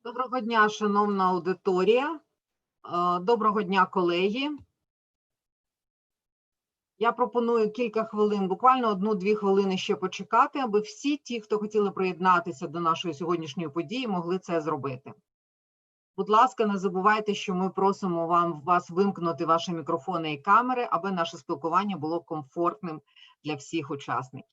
Доброго дня, шановна аудиторія. Доброго дня, колеги. Я пропоную кілька хвилин, буквально 1-2 хвилини ще почекати, аби всі ті, хто хотіли приєднатися до нашої сьогоднішньої події, могли це зробити. Будь ласка, не забувайте, що ми просимо вас вимкнути ваші мікрофони і камери, аби наше спілкування було комфортним для всіх учасників.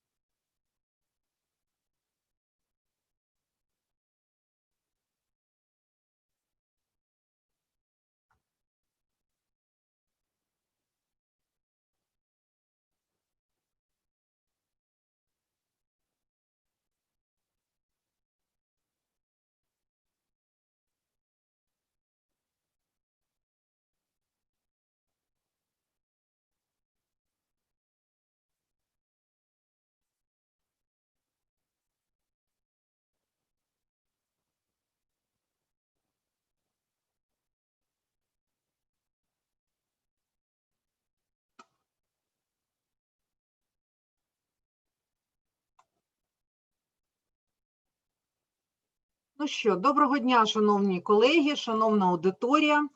Ну що, доброго дня, шановні колеги, шановна аудиторія.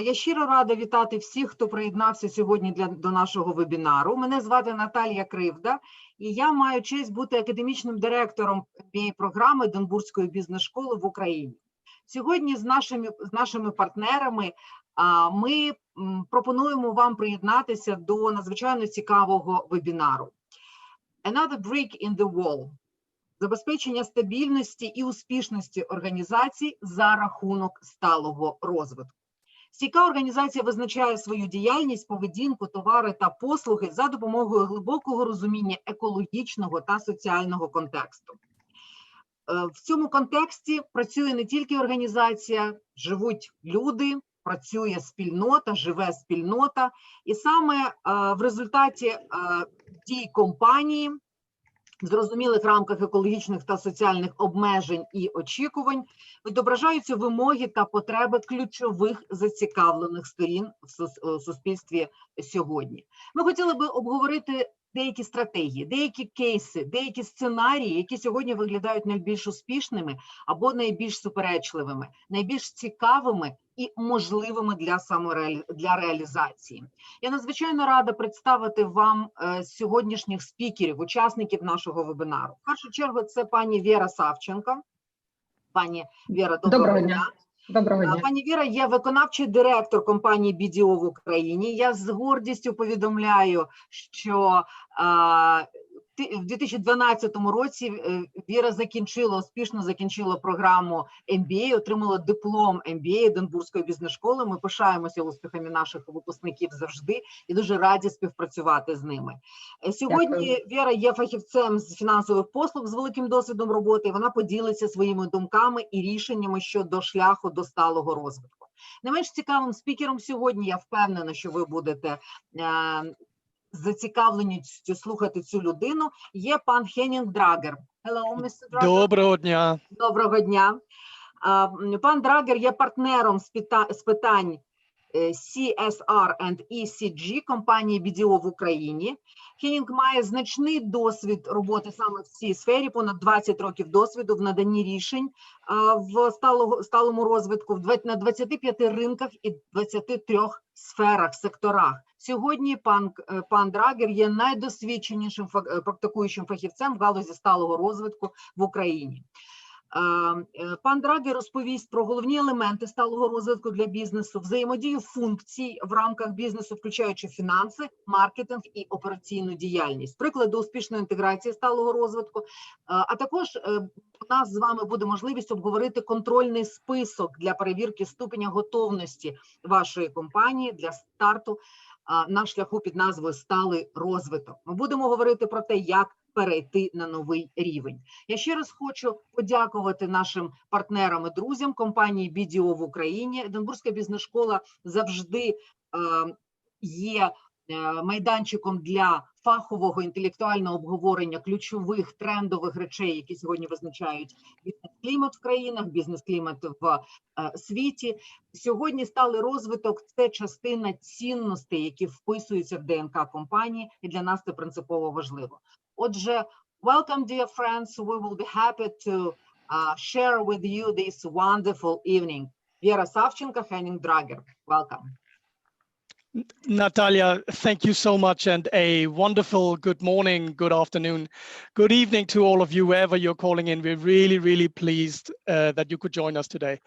Я щиро рада вітати всіх, хто приєднався сьогодні до нашого вебінару. Мене звати Наталія Кривда, і я маю честь бути академічним директором MBA-програми Единбурзької бізнес-школи в Україні. Сьогодні з нашими партнерами ми пропонуємо вам приєднатися до надзвичайно цікавого вебінару. Another brick in the wall. Забезпечення стабільності і успішності організацій за рахунок сталого розвитку. Стійка організація визначає свою діяльність, поведінку, товари та послуги за допомогою глибокого розуміння екологічного та соціального контексту. В цьому контексті працює не тільки організація, живуть люди, працює спільнота, живе спільнота. І саме в результаті дій компанії, в зрозумілих рамках екологічних та соціальних обмежень і очікувань відображаються вимоги та потреби ключових зацікавлених сторін в суспільстві сьогодні. Ми хотіли би обговорити деякі стратегії, деякі кейси, деякі сценарії, які сьогодні виглядають найбільш успішними або найбільш суперечливими, найбільш цікавими і можливими для реалізації. Я надзвичайно рада представити вам сьогоднішніх спікерів, учасників нашого вебінару. В першу чергу це пані Віра Савченко. Пані Віра, доброго дня. Доброго дня. Пані Віра є виконавчий директор компанії BDO в Україні. Я з гордістю повідомляю, що в 2012 році Віра успішно закінчила програму MBA, отримала диплом MBA Единбурзької бізнес-школи. Ми пишаємося успіхами наших випускників завжди і дуже раді співпрацювати з ними. Сьогодні Віра є фахівцем з фінансових послуг з великим досвідом роботи. Вона поділиться своїми думками і рішеннями щодо шляху до сталого розвитку. Не менш цікавим спікером сьогодні, я впевнена, що ви будете зацікавленістю слухати цю людину, є пан Henning DRÄGER. Hello, Mr. DRÄGER. Доброго дня. Доброго дня. Пан DRÄGER є партнером з питань CSR and ESG компанії BDO в Україні. Henning має значний досвід роботи саме в цій сфері, понад 20 років досвіду в наданні рішень в сталому розвитку на 25 ринках і 23 сферах, секторах. Сьогодні пан DRÄGER є найдосвідченішим практикуючим фахівцем в галузі сталого розвитку в Україні. Пан DRÄGER розповість про головні елементи сталого розвитку для бізнесу, взаємодію функцій в рамках бізнесу, включаючи фінанси, маркетинг і операційну діяльність, приклади успішної інтеграції сталого розвитку, а також у нас з вами буде можливість обговорити контрольний список для перевірки ступеня готовності вашої компанії для старту на шляху під назвою «Сталий розвиток». Ми будемо говорити про те, як перейти на новий рівень. Я ще раз хочу подякувати нашим партнерам і друзям компанії BDO в Україні. Единбурзька бізнес-школа завжди є майданчиком для фахового інтелектуального обговорення ключових трендових речей, які сьогодні визначають бізнес-клімат в країнах, бізнес-клімат в світі. Сьогодні сталий розвиток – це частина цінностей, які вписуються в ДНК компанії, і для нас це принципово важливо. Отже, welcome, dear friends. We will be happy to share with you this wonderful evening. Vira SAVCHENKO, HENNING, DRÄGER. Welcome. Natalia, thank you so much, and a wonderful good morning, good afternoon, good evening to all of you, wherever you're calling in. We're really, really pleased that you could join us today.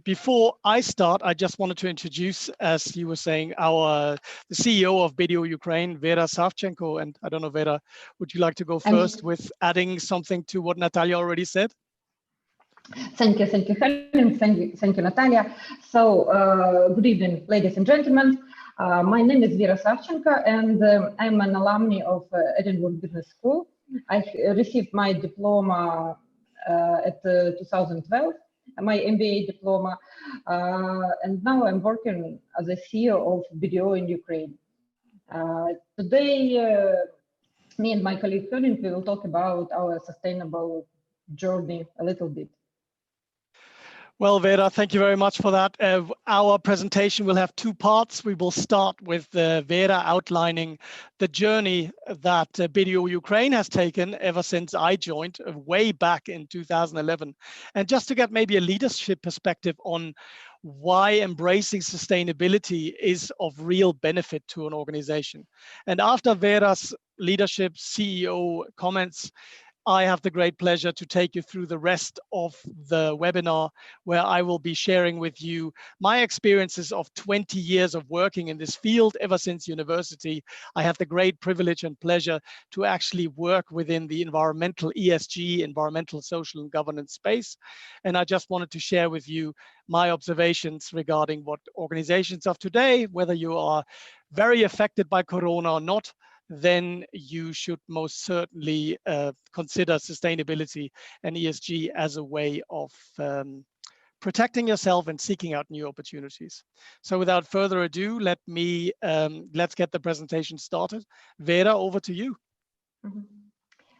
Before I start, I just wanted to introduce, as you were saying, the CEO of BDO Ukraine, Vira SAVCHENKO. And I don't know, Vera, would you like to go first with adding something to what Natalia already said? Thank you, Henning. Thank you, Natalia. So, good evening, ladies and gentlemen. My name is Vira SAVCHENKO, and I'm an alumni of Edinburgh Business School. I received my diploma at 2012, my MBA diploma, and now I'm working as a CEO of BDO in Ukraine. Today, me and my colleague Henning will talk about our sustainable journey a little bit. Well, Vera, thank you very much for that. Our presentation will have two parts. We will start with Vera outlining the journey that BDO Ukraine has taken ever since I joined way back in 2011. And just to get maybe a leadership perspective on why embracing sustainability is of real benefit to an organization. And after Vera's leadership CEO comments, I have the great pleasure to take you through the rest of the webinar, where I will be sharing with you my experiences of 20 years of working in this field ever since university. I have the great privilege and pleasure to actually work within the environmental ESG, environmental, social, and governance space. And I just wanted to share with you my observations regarding what organizations of today, whether you are very affected by Corona or not, then you should most certainly consider sustainability and ESG as a way of protecting yourself and seeking out new opportunities. So without further ado, let's get the presentation started. Vera, over to you. Mm-hmm.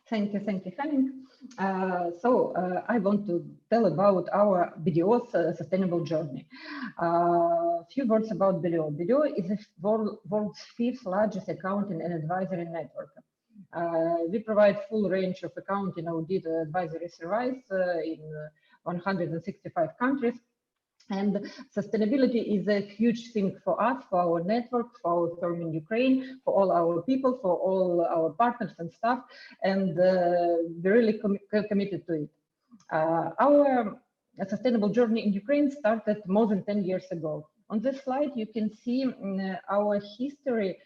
Thank you, Henning. I want to tell about our BDO's sustainable journey. A few words about BDO. BDO is the world's 5th largest accounting and advisory network. We provide full range of accounting audit advisory service in 165 countries. And sustainability is a huge thing for us, for our network, for our firm in Ukraine, for all our people, for all our partners and staff, and we're really committed to it. Our sustainable journey in Ukraine started more than 10 years ago. On this slide, you can see our history,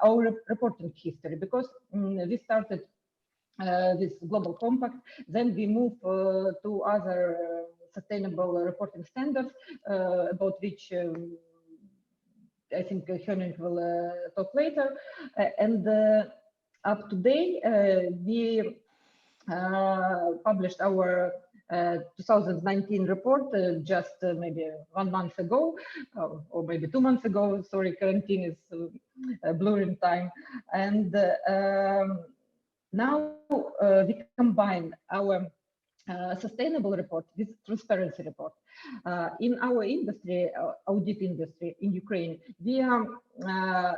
our reporting history, because we started with Global Compact, then we moved to other sustainable reporting standards, about which I think Henning will talk later. And up to date, we published our 2019 report just maybe 1 month ago, or maybe 2 months ago. Sorry, quarantine is blurring time. And now we combine our sustainable report with transparency report. In our industry, audit industry in Ukraine, we are,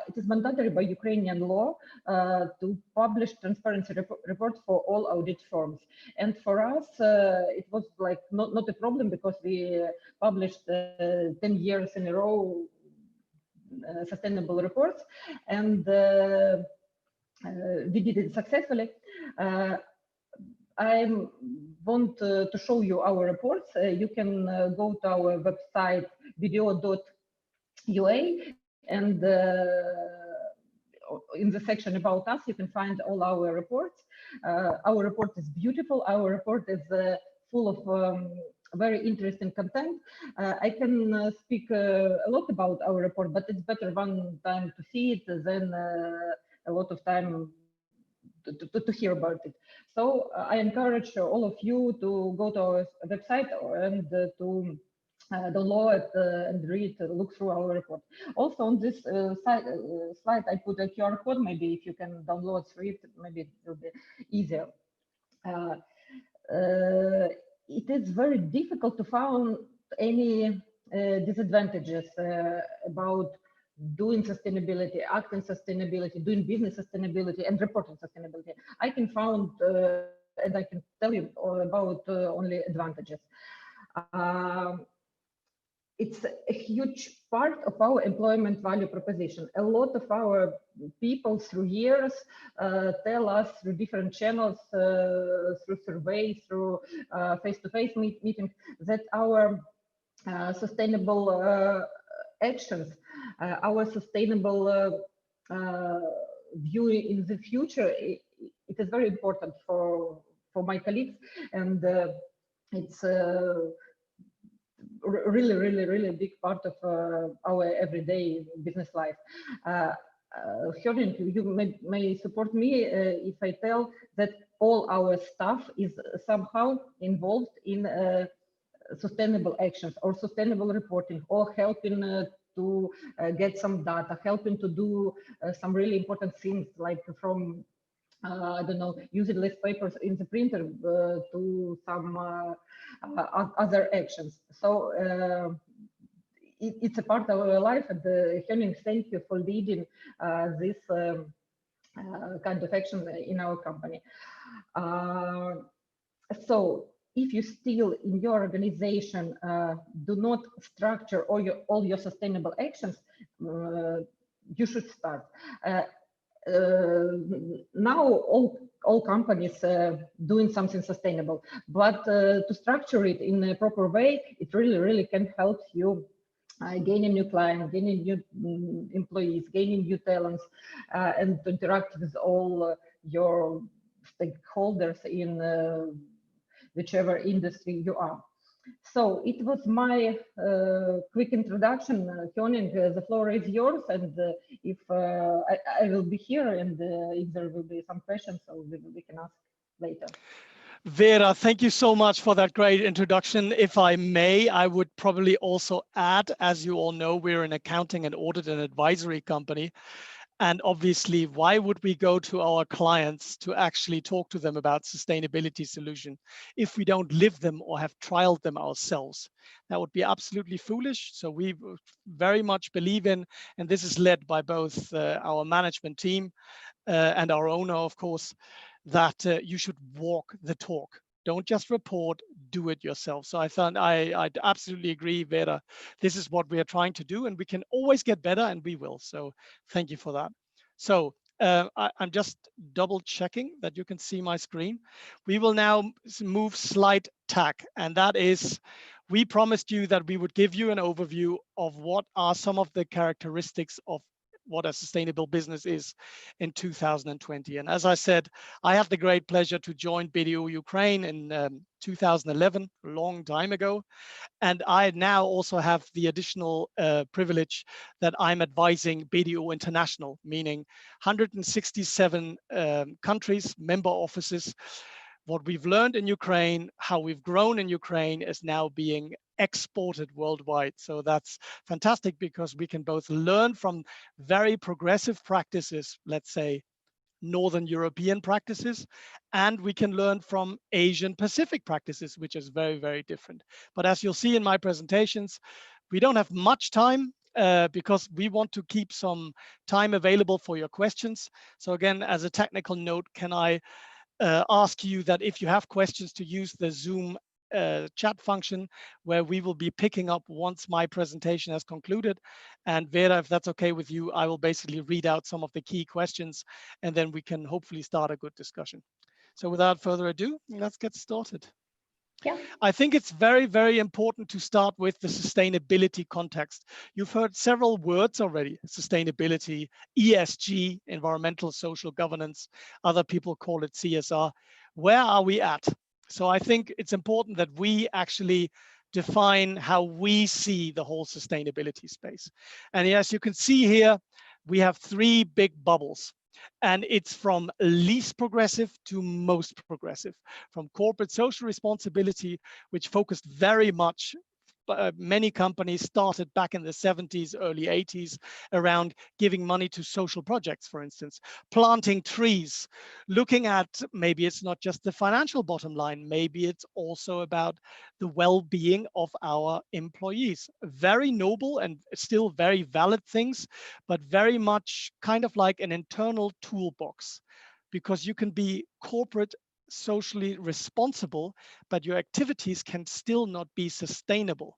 it is mandatory by Ukrainian law to publish transparency report for all audit firms. And for us, it was like not a problem, because we published 10 years in a row sustainable reports, and we did it successfully. I want to show you our reports. You can go to our website bdo.ua, and in the section about us, you can find all our reports. Our report is beautiful. Our report is full of very interesting content. I can speak a lot about our report, but it's better one time to see it than a lot of time to hear about it. So I encourage all of you to go to our website and to download and read, look through our report. Also on this slide, I put a QR code. Maybe if you can download through it, maybe it will be easier. It is very difficult to find any disadvantages about doing sustainability, acting sustainability, doing business sustainability, and reporting sustainability. I can find and I can tell you all about only advantages. It's a huge part of our employment value proposition. A lot of our people through years tell us through different channels, through surveys, through face-to-face meetings, that our sustainable actions, our sustainable view in the future, it is very important for my colleagues, and it's really a big part of our everyday business life. Henning, you may support me if I tell that all our staff is somehow involved in sustainable actions or sustainable reporting, or helping to get some data, helping to do some really important things, like from I don't know, using less papers in the printer to some other actions. So it's a part of our life, and Henning, thank you for leading this kind of action in our company. So if you still in your organization do not structure all your sustainable actions, you should start. Now all companies doing something sustainable, but to structure it in a proper way, it really can help you gaining new clients, gaining new employees, gaining new talents, and to interact with all your stakeholders in whichever industry you are. So it was my quick introduction. Henning, the floor is yours, and if I will be here, and if there will be some questions, so we can ask later. Vera, thank you so much for that great introduction. If I may, I would probably also add, as you all know, we're an accounting and audit and advisory company. And obviously, why would we go to our clients to actually talk to them about sustainability solution if we don't live them or have trialed them ourselves? That would be absolutely foolish. So we very much believe in, and this is led by both our management team and our owner, of course, that you should walk the talk. Don't just report, do it yourself. So I absolutely agree, Vera. This is what we are trying to do, and we can always get better, and we will. So thank you for that. So I'm just double checking that you can see my screen. We will now move slide tack, and that is, we promised you that we would give you an overview of what are some of the characteristics of what a sustainable business is in 2020. And as I said, I have the great pleasure to join BDO Ukraine in 2011, a long time ago. And I now also have the additional privilege that I'm advising BDO International, meaning 167 countries, member offices. What we've learned in Ukraine, how we've grown in Ukraine, is now being exported worldwide. So that's fantastic, because we can both learn from very progressive practices, let's say Northern European practices, and we can learn from Asian Pacific practices, which is very different. But as you'll see in my presentations, we don't have much time because we want to keep some time available for your questions. So again, as a technical note, can I ask you that if you have questions, to use the Zoom chat function, where we will be picking up once my presentation has concluded. And Vera, if that's okay with you, I will basically read out some of the key questions, and then we can hopefully start a good discussion. So without further ado, let's get started. Yeah. I think it's very important to start with the sustainability context. You've heard several words already: sustainability, ESG, environmental social governance. Other people call it CSR. Where are we at? So I think it's important that we actually define how we see the whole sustainability space. And as you can see here, we have three big bubbles. And it's from least progressive to most progressive, from corporate social responsibility, which focused very much, many companies started back in the 70s, early 80s, around giving money to social projects, for instance, planting trees, looking at, maybe it's not just the financial bottom line, maybe it's also about the well-being of our employees. Very noble and still very valid things, but very much kind of like an internal toolbox, because you can be corporate socially responsible, but your activities can still not be sustainable.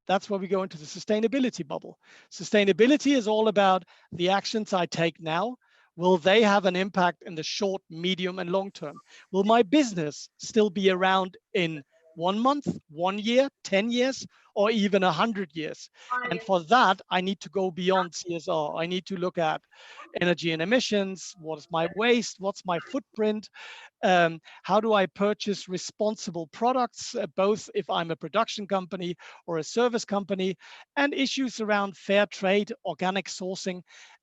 That's where we go into the sustainability bubble. Sustainability is all about the actions I take now. Will they have an impact in the short, medium, and long term? Will my business still be around in 1 month, 1 year, 10 years, or even 100 years? And for that, I need to go beyond CSR. I need to look at energy and emissions. What is my waste? What's my footprint? How do I purchase responsible products, both if I'm a production company or a service company, and issues around fair trade, organic sourcing,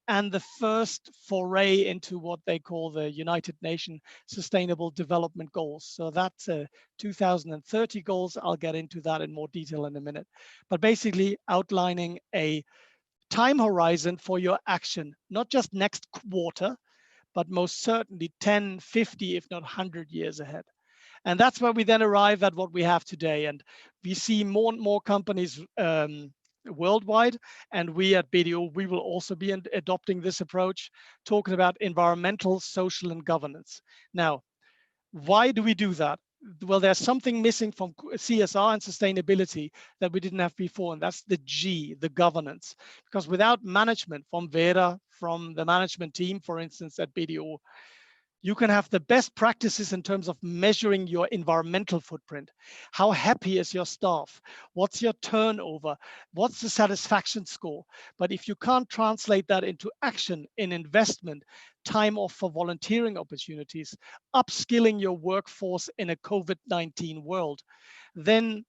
and the first foray into what they call the United Nations Sustainable Development Goals. So that's 2030 goals. I'll get into that in more detail in a minute. But basically outlining a time horizon for your action, not just next quarter, but most certainly 10, 50, if not 100 years ahead. And that's where we then arrive at what we have today. And we see more and more companies worldwide. And we at BDO, we will also be adopting this approach, talking about environmental, social, and governance. Now, why do we do that? Well, there's something missing from CSR and sustainability that we didn't have before, and that's the G, the governance. Because without management from Vira, from the management team, for instance, at BDO, you can have the best practices in terms of measuring your environmental footprint. How happy is your staff? What's your turnover? What's the satisfaction score? But if you can't translate that into action in investment, time off for volunteering opportunities, upskilling your workforce in a COVID-19 world, then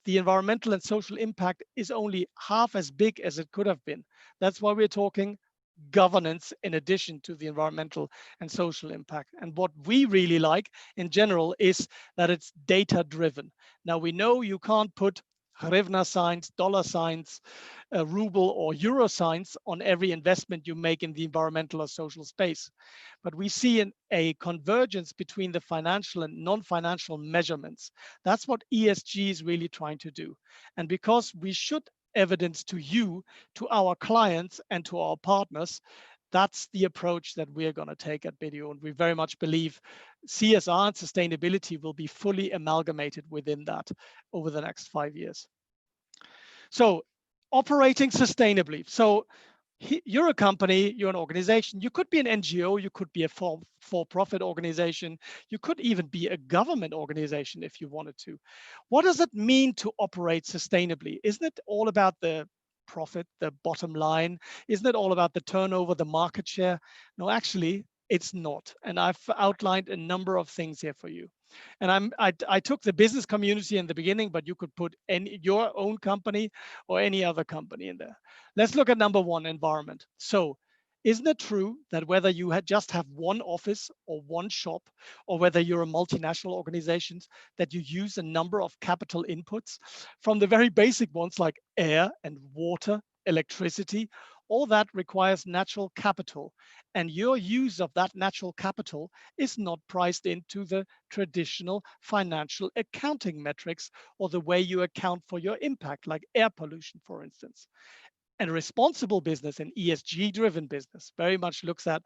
the environmental and social impact is only half as big as it could have been. That's why we're talking governance in addition to the environmental and social impact. And what we really like in general is that it's data driven. Now we know you can't put hryvnia signs, dollar signs, ruble or euro signs on every investment you make in the environmental or social space. But we see a convergence between the financial and non-financial measurements. That's what ESG is really trying to do. And because we should evidence to you, to our clients, and to our partners, that's the approach that we're going to take at BDO. And we very much believe CSR and sustainability will be fully amalgamated within that over the next 5 years. So operating sustainably. So you're a company, you're an organization, you could be an NGO, you could be a for-profit organization, you could even be a government organization if you wanted to. What does it mean to operate sustainably? Isn't it all about the profit, the bottom line? Isn't it all about the turnover, the market share? No, actually, it's not. And I've outlined a number of things here for you. And I took the business community in the beginning, but you could put your own company or any other company in there. Let's look at number one, environment. So isn't it true that whether you just have one office or one shop, or whether you're a multinational organization, that you use a number of capital inputs, from the very basic ones like air and water, electricity, all that requires natural capital. And your use of that natural capital is not priced into the traditional financial accounting metrics or the way you account for your impact, like air pollution, for instance. And responsible business and ESG-driven business very much looks at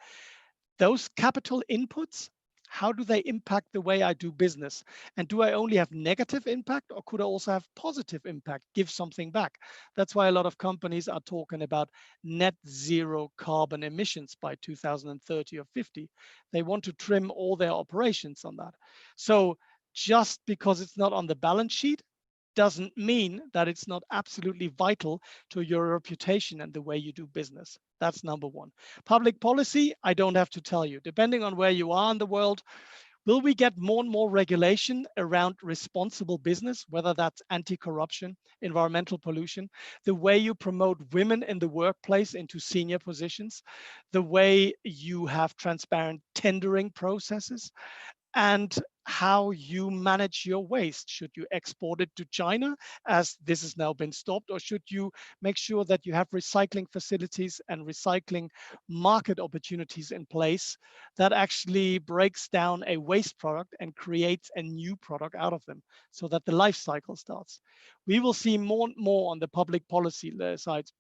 those capital inputs. How do they impact the way I do business? And do I only have negative impact, or could I also have positive impact, give something back? That's why a lot of companies are talking about net zero carbon emissions by 2030 or 50. They want to trim all their operations on that. So just because it's not on the balance sheet doesn't mean that it's not absolutely vital to your reputation and the way you do business. That's number one. Public policy, I don't have to tell you. Depending on where you are in the world, will we get more and more regulation around responsible business, whether that's anti-corruption, environmental pollution, the way you promote women in the workplace into senior positions, the way you have transparent tendering processes, and how you manage your waste. Should you export it to China, as this has now been stopped, or should you make sure that you have recycling facilities and recycling market opportunities in place that actually breaks down a waste product and creates a new product out of them so that the life cycle starts? We will see more and more on the public policy sides,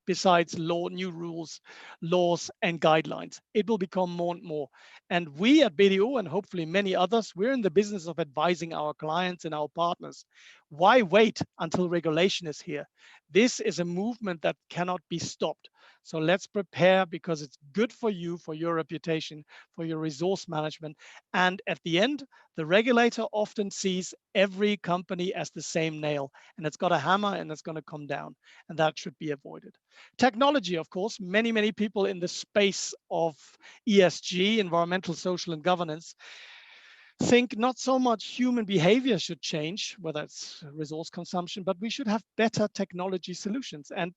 besides new rules, laws, and guidelines. It will become more and more. And we at BDO, and hopefully many others, we're in the business of advising our clients and our partners. Why wait until regulation is here? This is a movement that cannot be stopped. So let's prepare, because it's good for you, for your reputation, for your resource management. And at the end, the regulator often sees every company as the same nail, and it's got a hammer and it's going to come down, and that should be avoided. Technology, of course, many people in the space of ESG, environmental, social, and governance, think not so much human behavior should change, whether it's resource consumption, but we should have better technology solutions. And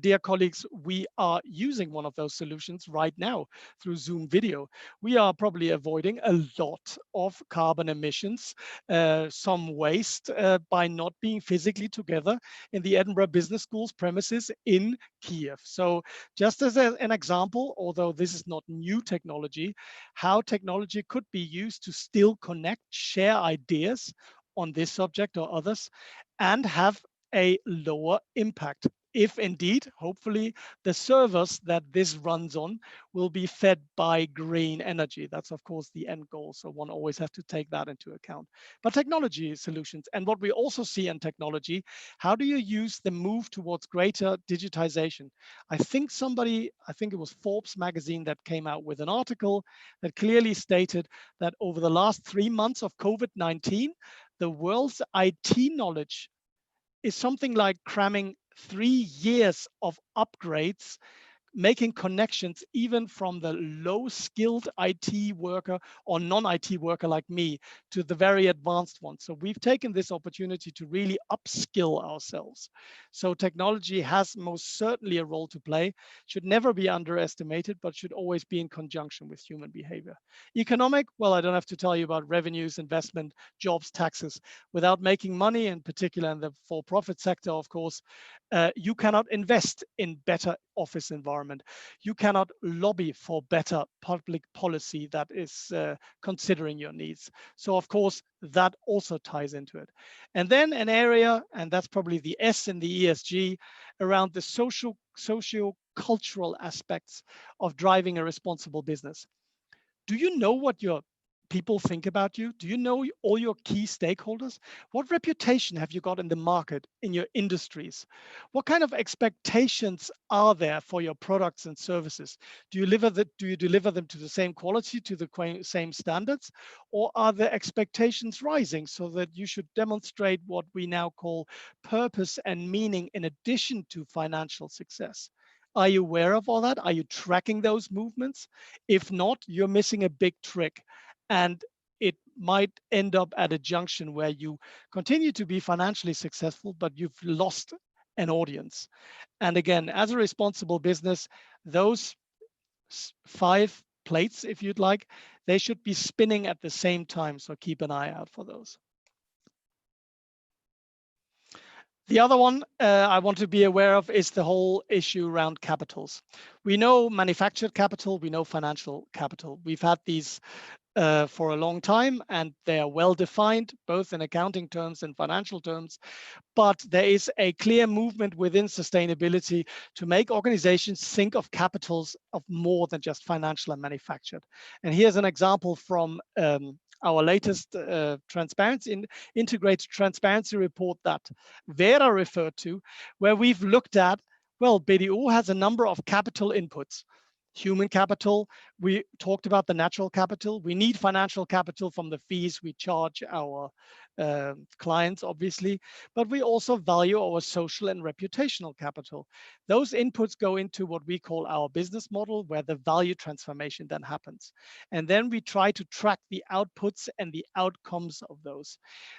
dear colleagues, we are using one of those solutions right now through Zoom video. We are probably avoiding a lot of carbon emissions, some waste, by not being physically together in the Edinburgh Business School's premises in Kiev. So just as an example, although this is not new technology, how technology could be used to still connect, share ideas on this subject or others, and have a lower impact. If indeed, hopefully, the servers that this runs on will be fed by green energy. That's, of course, the end goal. So one always has to take that into account. But technology solutions, and what we also see in technology, how do you use the move towards greater digitization? I think it was Forbes magazine that came out with an article that clearly stated that over the last 3 months of COVID-19, the world's IT knowledge is something like cramming 3 years of upgrades, making connections even from the low-skilled IT worker or non-IT worker like me to the very advanced ones. So we've taken this opportunity to really upskill ourselves. So technology has most certainly a role to play, should never be underestimated, but should always be in conjunction with human behavior. Economic, well, I don't have to tell you about revenues, investment, jobs, taxes. Without making money, in particular in the for-profit sector, of course, you cannot invest in better office environment. You cannot lobby for better public policy that is considering your needs. So of course, that also ties into it. And then an area, and that's probably the S in the ESG, around the socio-cultural aspects of driving a responsible business. Do you know what your people think about you? Do you know all your key stakeholders? What reputation have you got in the market, in your industries? What kind of expectations are there for your products and services? Do you deliver them to the same quality, to the same standards? Or are the expectations rising so that you should demonstrate what we now call purpose and meaning in addition to financial success? Are you aware of all that? Are you tracking those movements? If not, you're missing a big trick. And it might end up at a junction where you continue to be financially successful, but you've lost an audience. And again, as a responsible business, those 5 plates, if you'd like, they should be spinning at the same time. So keep an eye out for those. The other one I want to be aware of is the whole issue around capitals. We know manufactured capital, we know financial capital. We've had these for a long time, and they are well defined, both in accounting terms and financial terms. But there is a clear movement within sustainability to make organizations think of capitals of more than just financial and manufactured. And here's an example from our latest integrated transparency report that Vira referred to, where we've looked at, well, BDO has a number of capital inputs. Human capital, we talked about the natural capital. We need financial capital from the fees we charge our clients, obviously, but we also value our social and reputational capital. Those inputs go into what we call our business model, where the value transformation then happens. And then we try to track the outputs and the outcomes of those.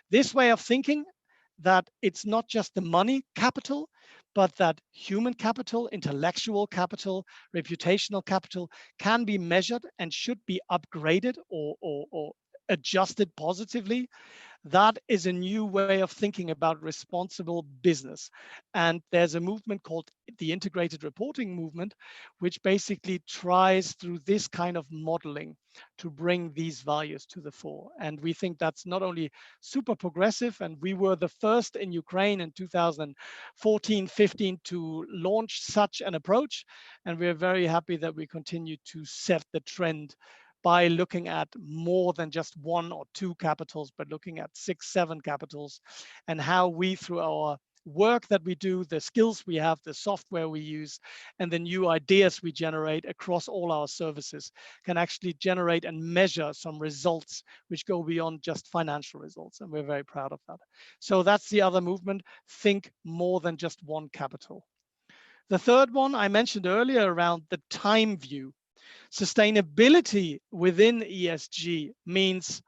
This way of thinking, that it's not just the money capital, but that human capital, intellectual capital, reputational capital can be measured and should be upgraded or adjusted positively That is a new way of thinking about responsible business. And there's a movement called the integrated reporting movement, which basically tries through this kind of modeling to bring these values to the fore. And we think that's not only super progressive, and we were the first in Ukraine in 2014-15 to launch such an approach. And we're very happy that we continue to set the trend by looking at more than just one or two capitals, but looking at 6, 7 capitals, and how we, through our work that we do, the skills we have, the software we use, and the new ideas we generate across all our services, can actually generate and measure some results which go beyond just financial results. And we're very proud of that. So that's the other movement, think more than just one capital. The third one I mentioned earlier around the time view. Sustainability within ESG means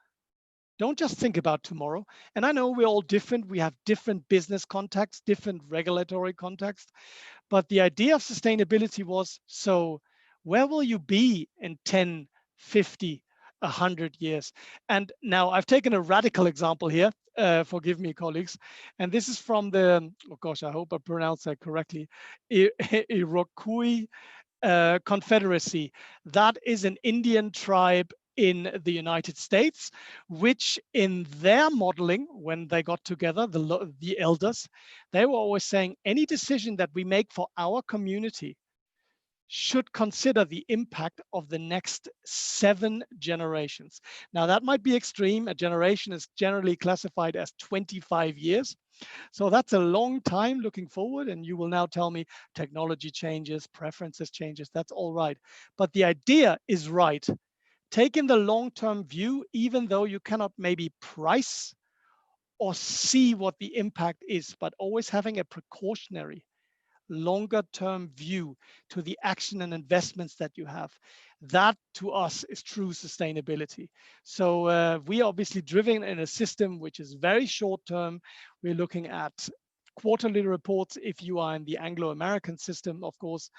don't just think about tomorrow. And I know we're all different. We have different business contexts, different regulatory contexts. But the idea of sustainability was, so where will you be in 10, 50, 100 years? And now I've taken a radical example here. Forgive me, colleagues. And this is from the, oh gosh, I hope I pronounced that correctly, Iroquois Confederacy. That is an Indian tribe in the United States, which in their modeling, when they got together, the elders, they were always saying any decision that we make for our community should consider the impact of the next 7 generations. Now that might be extreme. A generation is generally classified as 25 years. So that's a long time looking forward, and you will now tell me technology changes, preferences changes, that's all right. But the idea is right. Take in the long-term view, even though you cannot maybe price or see what the impact is, but always having a precautionary longer term view to the action and investments that you have. That to us is true sustainability. So we are obviously driven in a system which is very short term. We're looking at quarterly reports if you are in the Anglo-American system, of course.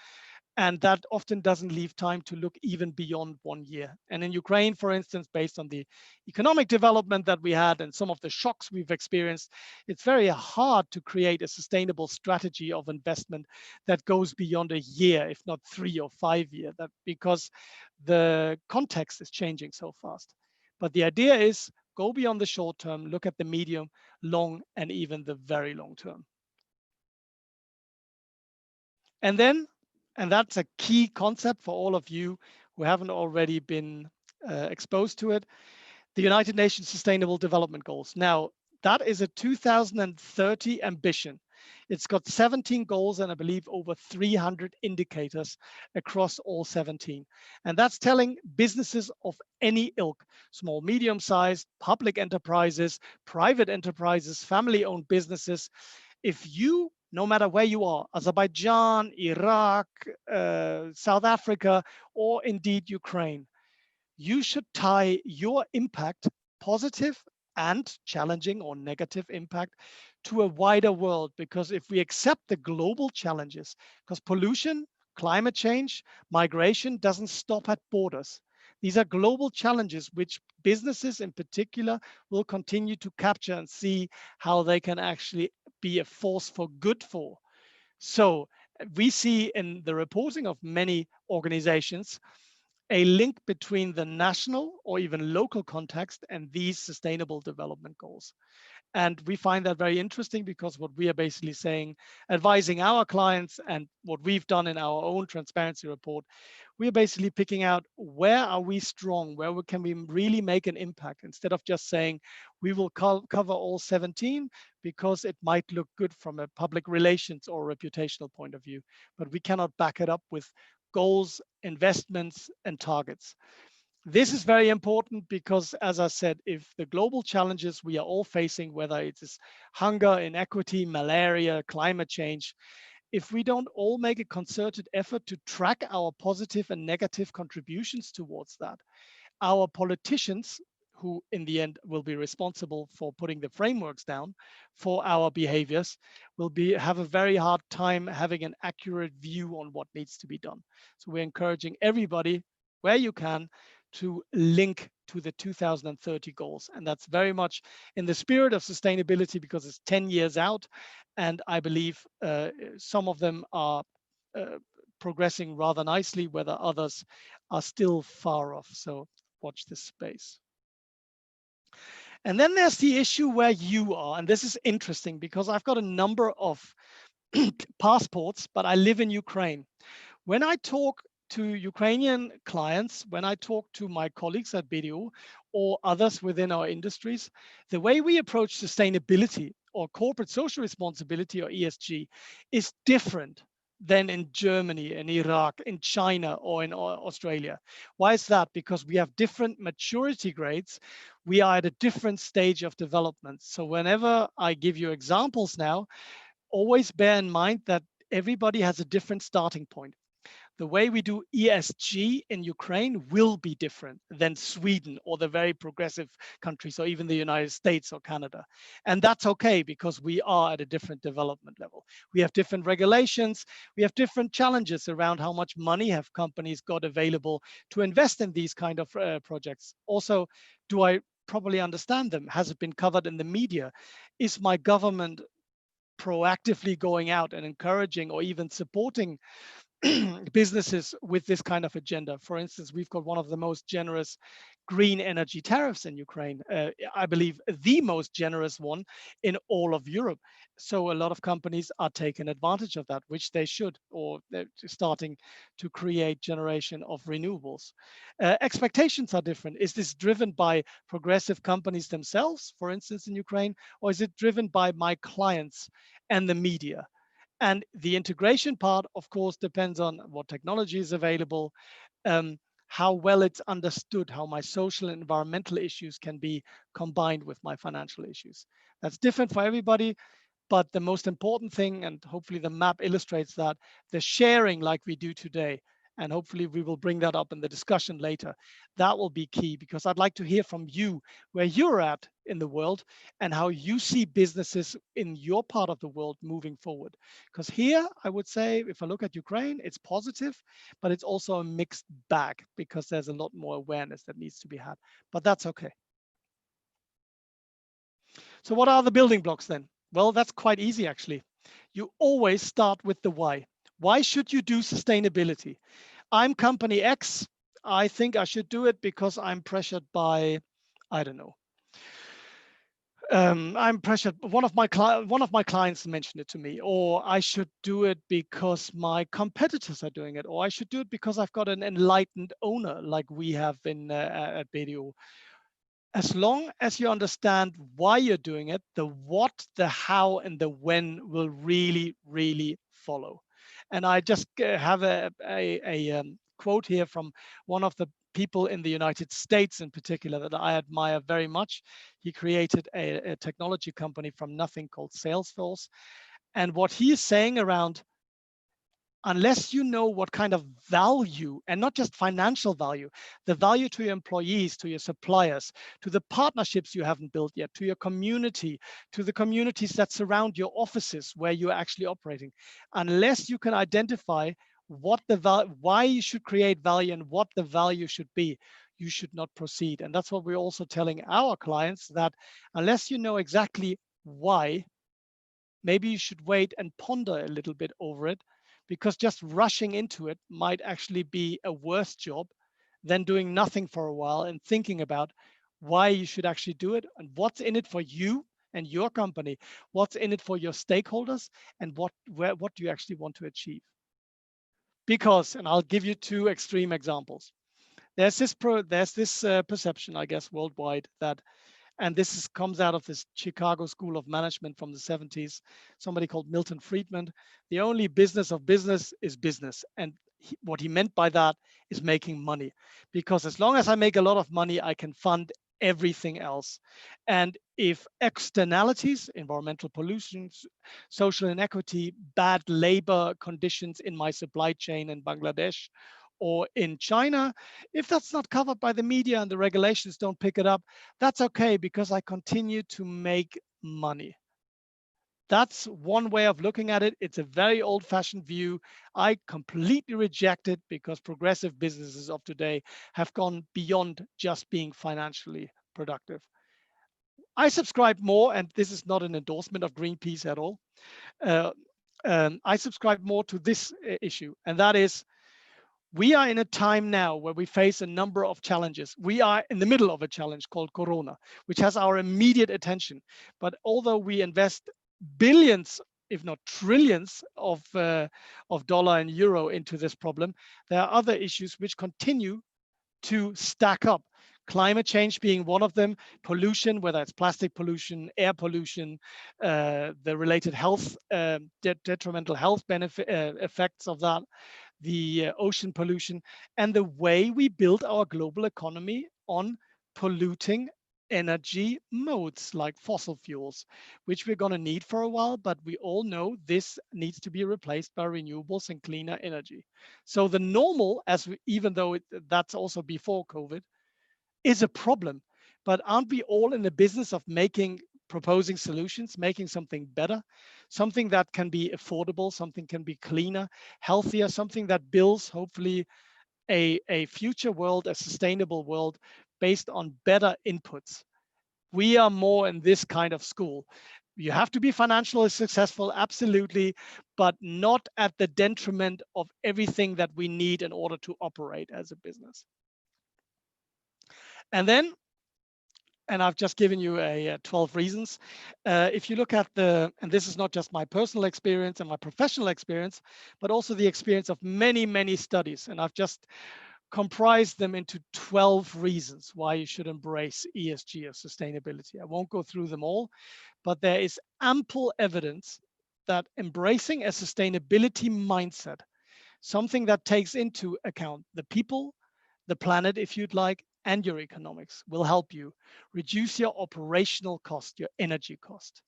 And that often doesn't leave time to look even beyond 1 year. And in Ukraine, for instance, based on the economic development that we had and some of the shocks we've experienced, it's very hard to create a sustainable strategy of investment that goes beyond a year, if not 3 or 5 years, because the context is changing so fast. But the idea is go beyond the short term, look at the medium, long, and even the very long term. And then, and that's a key concept for all of you who haven't already been exposed to it, the United Nations Sustainable Development Goals. Now, that is a 2030 ambition. It's got 17 goals and I believe over 300 indicators across all 17. And that's telling businesses of any ilk, small, medium-sized, public enterprises, private enterprises, family-owned businesses, if you, no matter where you are, Azerbaijan, Iraq, South Africa, or indeed Ukraine, you should tie your impact, positive and challenging or negative impact, to a wider world. Because if we accept the global challenges, because pollution, climate change, migration doesn't stop at borders. These are global challenges which businesses in particular will continue to capture and see how they can actually be a force for good for. So we see in the reporting of many organizations a link between the national or even local context and these sustainable development goals. And we find that very interesting because what we are basically saying, advising our clients and what we've done in our own transparency report, we're basically picking out where are we strong, where can we really make an impact, instead of just saying we will cover all 17 because it might look good from a public relations or reputational point of view, but we cannot back it up with goals, investments, and targets. This is very important because, as I said, if the global challenges we are all facing, whether it is hunger, inequity, malaria, climate change, if we don't all make a concerted effort to track our positive and negative contributions towards that, our politicians, who in the end will be responsible for putting the frameworks down for our behaviors, will have a very hard time having an accurate view on what needs to be done. So we're encouraging everybody, where you can, to link to the 2030 goals. And that's very much in the spirit of sustainability because it's 10 years out. And I believe some of them are progressing rather nicely, whether others are still far off. So watch this space. And then there's the issue where you are. And this is interesting because I've got a number of passports, but I live in Ukraine. When I talk to Ukrainian clients, when I talk to my colleagues at BDO or others within our industries, the way we approach sustainability or corporate social responsibility or ESG is different than in Germany, in Iraq, in China, or in Australia. Why is that? Because we have different maturity grades. We are at a different stage of development. So whenever I give you examples now, always bear in mind that everybody has a different starting point. The way we do ESG in Ukraine will be different than Sweden or the very progressive countries or even the United States or Canada. And that's okay because we are at a different development level. We have different regulations. We have different challenges around how much money have companies got available to invest in these kind of projects. Also, do I properly understand them? Has it been covered in the media? Is my government proactively going out and encouraging or even supporting businesses with this kind of agenda? For instance, we've got one of the most generous green energy tariffs in Ukraine. I believe the most generous one in all of Europe. So a lot of companies are taking advantage of that, which they should, or they're starting to create generation of renewables. Expectations are different. Is this driven by progressive companies themselves, for instance, in Ukraine, or is it driven by my clients and the media? And the integration part, of course, depends on what technology is available, how well it's understood, how my social and environmental issues can be combined with my financial issues. That's different for everybody, but the most important thing, and hopefully the map illustrates that, the sharing like we do today, and hopefully we will bring that up in the discussion later, that will be key because I'd like to hear from you where you're at in the world and how you see businesses in your part of the world moving forward. Because here, I would say, if I look at Ukraine, it's positive, but it's also a mixed bag because there's a lot more awareness that needs to be had, but that's okay. So what are the building blocks then? Well, that's quite easy, actually. You always start with the why. Why should you do sustainability? I'm company X. I think I should do it because I'm pressured by, I don't know. I'm pressured. One of my clients mentioned it to me, or I should do it because my competitors are doing it, or I should do it because I've got an enlightened owner like we have in at BDO. As long as you understand why you're doing it, the what, the how, and the when will really, really follow. And I just have a quote here from one of the people in the United States in particular that I admire very much. He created a technology company from nothing called Salesforce. And what he is saying around, unless you know what kind of value, and not just financial value, the value to your employees, to your suppliers, to the partnerships you haven't built yet, to your community, to the communities that surround your offices where you're actually operating, unless you can identify what the why you should create value and what the value should be, you should not proceed. And that's what we're also telling our clients, that unless you know exactly why, maybe you should wait and ponder a little bit over it, because just rushing into it might actually be a worse job than doing nothing for a while and thinking about why you should actually do it and what's in it for you and your company, what's in it for your stakeholders, and what do you actually want to achieve. Because, and I'll give you two extreme examples. There's this perception, I guess, worldwide that, and this comes out of this Chicago School of Management from the 70s, somebody called Milton Friedman. The only business of business is business. And what he meant by that is making money. Because as long as I make a lot of money, I can fund everything else. And if externalities, environmental pollution, social inequity, bad labor conditions in my supply chain in Bangladesh, or in China, if that's not covered by the media and the regulations don't pick it up, that's okay because I continue to make money. That's one way of looking at it. It's a very old-fashioned view. I completely reject it because progressive businesses of today have gone beyond just being financially productive. I subscribe more, and this is not an endorsement of Greenpeace at all. Uh, I subscribe more to this issue, and that is we are in a time now where we face a number of challenges. We are in the middle of a challenge called Corona, which has our immediate attention. But although we invest billions, if not trillions of dollar and euro into this problem, there are other issues which continue to stack up. Climate change being one of them, pollution, whether it's plastic pollution, air pollution, the related health, detrimental health benefit effects of that, the ocean pollution, and the way we build our global economy on polluting energy modes like fossil fuels, which we're going to need for a while, but we all know this needs to be replaced by renewables and cleaner energy. So the normal, even though that's also before COVID, is a problem. But aren't we all in the business of proposing solutions, making something better, something that can be affordable, something can be cleaner, healthier, something that builds hopefully a future world, a sustainable world based on better inputs? We are more in this kind of school. You have to be financially successful, absolutely, but not at the detriment of everything that we need in order to operate as a business. And then, and I've just given you 12 reasons. If you look at and this is not just my personal experience and my professional experience, but also the experience of many, many studies. And I've just comprised them into 12 reasons why you should embrace ESG or sustainability. I won't go through them all, but there is ample evidence that embracing a sustainability mindset, something that takes into account the people, the planet, if you'd like, and your economics, will help you reduce your operational cost, your energy cost.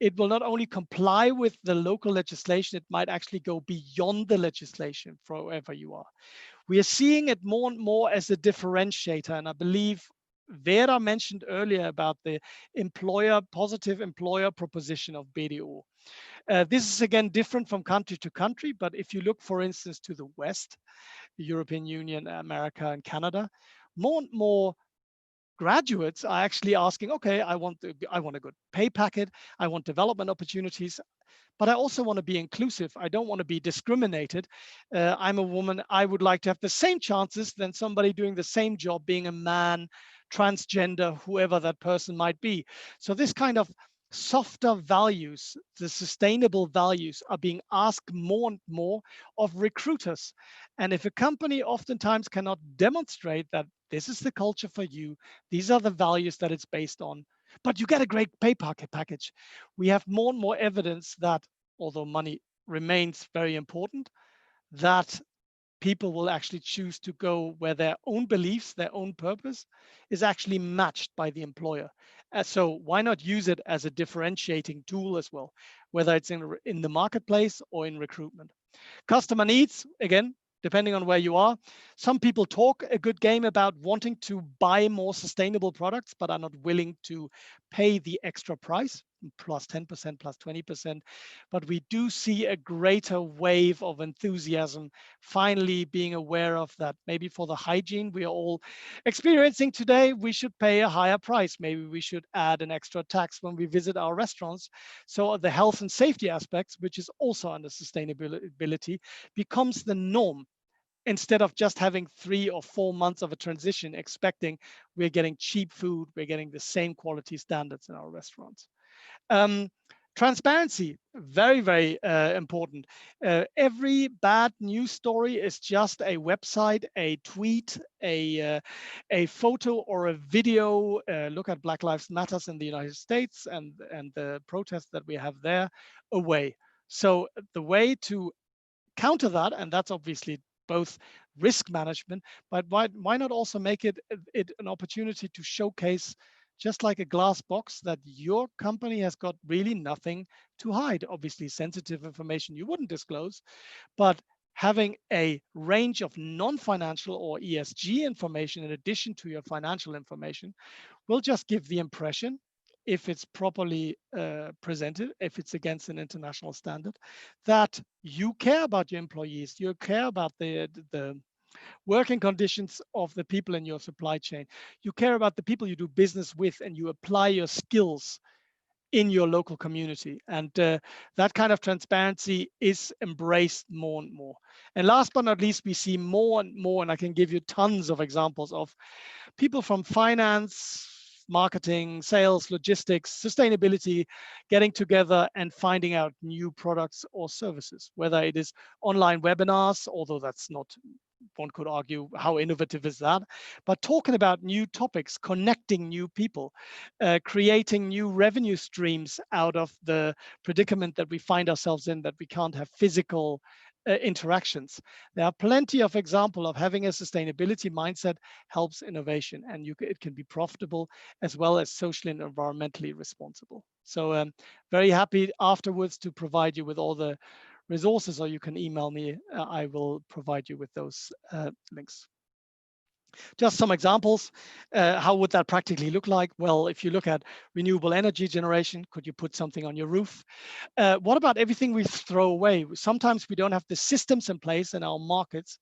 It will not only comply with the local legislation, it might actually go beyond the legislation for wherever you are. We are seeing it more and more as a differentiator, and I believe Vera mentioned earlier about the positive employer proposition of BDO. This is again different from country to country, but if you look, for instance, to the West, the European Union, America, and Canada, more and more graduates are actually asking, okay, I want a good pay packet, I want development opportunities, but I also want to be inclusive. I don't want to be discriminated. I'm a woman, I would like to have the same chances than somebody doing the same job, being a man, transgender, whoever that person might be. So this kind of softer values, the sustainable values, are being asked more and more of recruiters. And if a company oftentimes cannot demonstrate that this is the culture for you, these are the values that it's based on, but you get a great pay package, we have more and more evidence that, although money remains very important, that people will actually choose to go where their own beliefs, their own purpose is actually matched by the employer. So why not use it as a differentiating tool as well, whether it's in the marketplace or in recruitment. Customer needs, again, depending on where you are. Some people talk a good game about wanting to buy more sustainable products, but are not willing to pay the extra price, plus 10%, plus 20%. But we do see a greater wave of enthusiasm, finally being aware of that. Maybe for the hygiene we are all experiencing today, we should pay a higher price. Maybe we should add an extra tax when we visit our restaurants. So the health and safety aspects, which is also under sustainability, becomes the norm, instead of just having 3 or 4 months of a transition, expecting we're getting cheap food, we're getting the same quality standards in our restaurants. Transparency, very, very important. Every bad news story is just a website, a tweet, a photo or a video. Look at Black Lives Matter in the United States and the protests that we have there away. So the way to counter that, and that's obviously both risk management, but why not also make it an opportunity to showcase, just like a glass box, that your company has got really nothing to hide. Obviously sensitive information you wouldn't disclose, but having a range of non-financial or ESG information in addition to your financial information will just give the impression if it's properly presented, if it's against an international standard, that you care about your employees, you care about the working conditions of the people in your supply chain, you care about the people you do business with, and you apply your skills in your local community. And that kind of transparency is embraced more and more. And last but not least, we see more and more, and I can give you tons of examples of people from finance, marketing, sales, logistics, sustainability, getting together and finding out new products or services, whether it is online webinars, although that's not, one could argue how innovative is that, but talking about new topics, connecting new people, creating new revenue streams out of the predicament that we find ourselves in, that we can't have physical interactions. There are plenty of examples of having a sustainability mindset helps innovation, and it can be profitable as well as socially and environmentally responsible. So very happy afterwards to provide you with all the resources, or you can email me. I will provide you with those links. Just some examples. How would that practically look like? Well, if you look at renewable energy generation, could you put something on your roof? What about everything we throw away? Sometimes we don't have the systems in place in our markets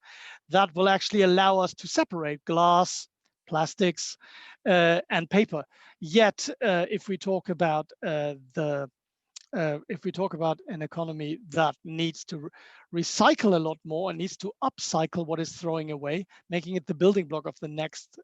that will actually allow us to separate glass, plastics, and paper. Yet, if we talk about if we talk about an economy that needs to recycle a lot more and needs to upcycle what is throwing away, making it the building block of the next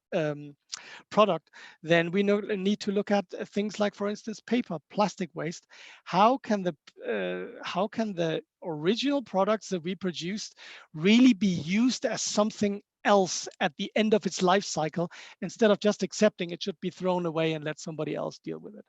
product, then we need to look at things like, for instance, paper, plastic waste. How can the original products that we produced really be used as something else at the end of its life cycle, instead of just accepting it should be thrown away and let somebody else deal with it?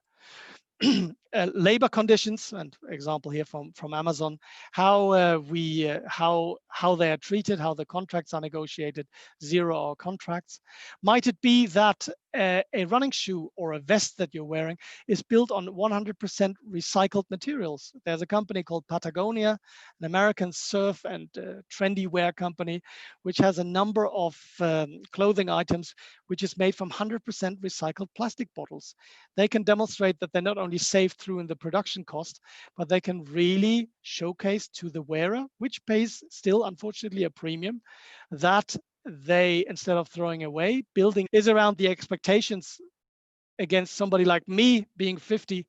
Labor conditions, and example here from Amazon, how they are treated, how the contracts are negotiated, 0-hour contracts. Might it be that a running shoe or a vest that you're wearing is built on 100% recycled materials? There's a company called Patagonia, an American surf and trendy wear company, which has a number of clothing items which is made from 100% recycled plastic bottles. They can demonstrate that they're not only saved through in the production cost, but they can really showcase to the wearer, which pays still, unfortunately, a premium, that they, instead of throwing away, building is around the expectations against somebody like me being 50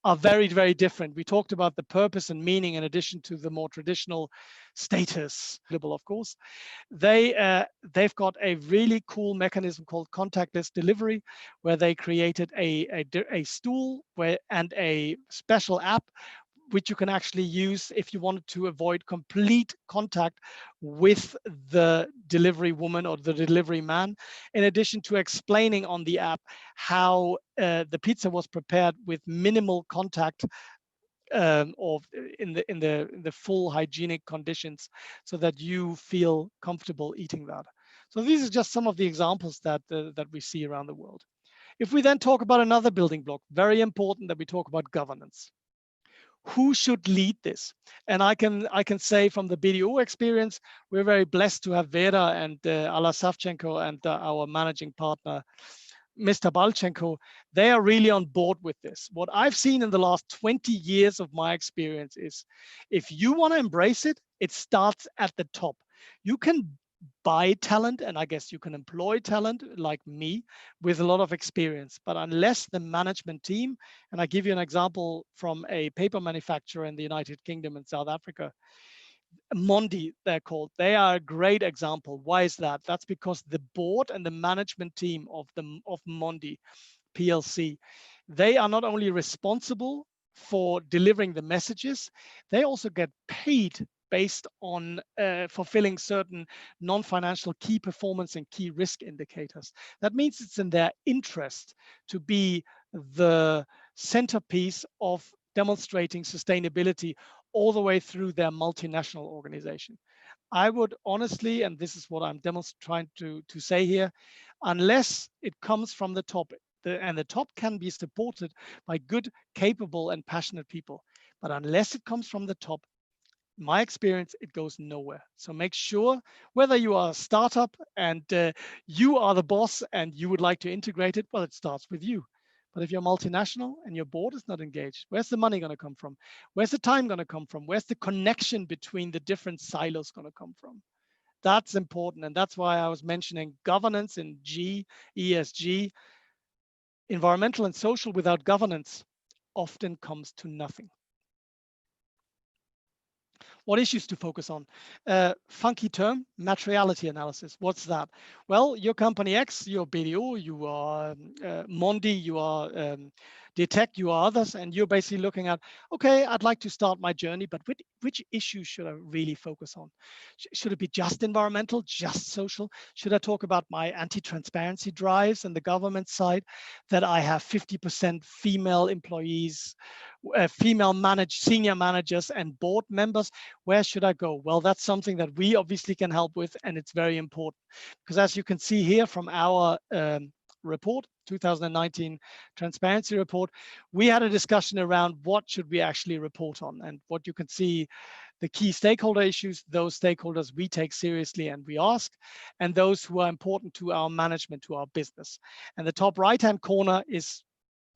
are very, very different. We talked about the purpose and meaning in addition to the more traditional status, of course. They've got a really cool mechanism called contactless delivery, where they created a stool and a special app which you can actually use if you wanted to avoid complete contact with the delivery woman or the delivery man, in addition to explaining on the app how the pizza was prepared with minimal contact or in the full hygienic conditions, so that you feel comfortable eating that. So these are just some of the examples that we see around the world. If we then talk about another building block, very important that we talk about governance. Who should lead this? And I can say from the BDO experience, we're very blessed to have Vira and SAVCHENKO and our managing partner, Mr. Balchenko. They are really on board with this. What I've seen in the last 20 years of my experience is, if you want to embrace it, it starts at the top. You can buy talent, and I guess you can employ talent like me with a lot of experience, but unless the management team, and I give you an example from a paper manufacturer in the United Kingdom and South Africa, Mondi, they're called. They are a great example. Why is that? That's because the board and the management team of Mondi PLC, they are not only responsible for delivering the messages, they also get paid based on fulfilling certain non-financial key performance and key risk indicators. That means it's in their interest to be the centerpiece of demonstrating sustainability all the way through their multinational organization. I would honestly, and this is what I'm trying to say here, unless it comes from the top, and the top can be supported by good, capable, and passionate people, but unless it comes from the top, my experience, it goes nowhere. So make sure, whether you are a startup and you are the boss and you would like to integrate it, well, it starts with you. But if you're multinational and your board is not engaged, where's the money going to come from? Where's the time going to come from? Where's the connection between the different silos going to come from? That's important. And that's why I was mentioning governance in G, ESG. Environmental and social without governance often comes to nothing. What issues to focus on? Funky term, materiality analysis. What's that? Well, your company X, you're BDO, you are Mondi, you are Detect, you are others, and you're basically looking at, okay, I'd like to start my journey, but which issues should I really focus on? Should it be just environmental, just social? Should I talk about my anti-transparency drives and the government side, that I have 50% female employees, female senior managers and board members? Where should I go? Well, that's something that we obviously can help with, and it's very important because, as you can see here from our report, 2019 transparency report, we had a discussion around what should we actually report on, and what you can see, the key stakeholder issues, those stakeholders we take seriously and we ask, and those who are important to our management, to our business. And the top right-hand corner is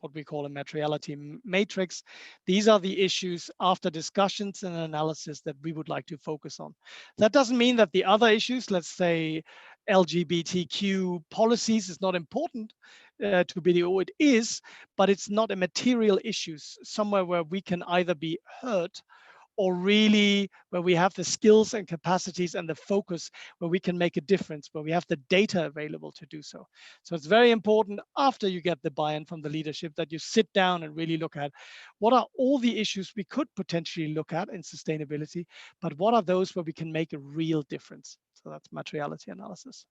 what we call a materiality matrix. These are the issues after discussions and analysis that we would like to focus on. That doesn't mean that the other issues, let's say LGBTQ policies, is not important to BDO. It is, but it's not a material issue, somewhere where we can either be heard or really where we have the skills and capacities and the focus where we can make a difference, where we have the data available to do so. So it's very important after you get the buy-in from the leadership that you sit down and really look at what are all the issues we could potentially look at in sustainability, but what are those where we can make a real difference? So that's materiality analysis.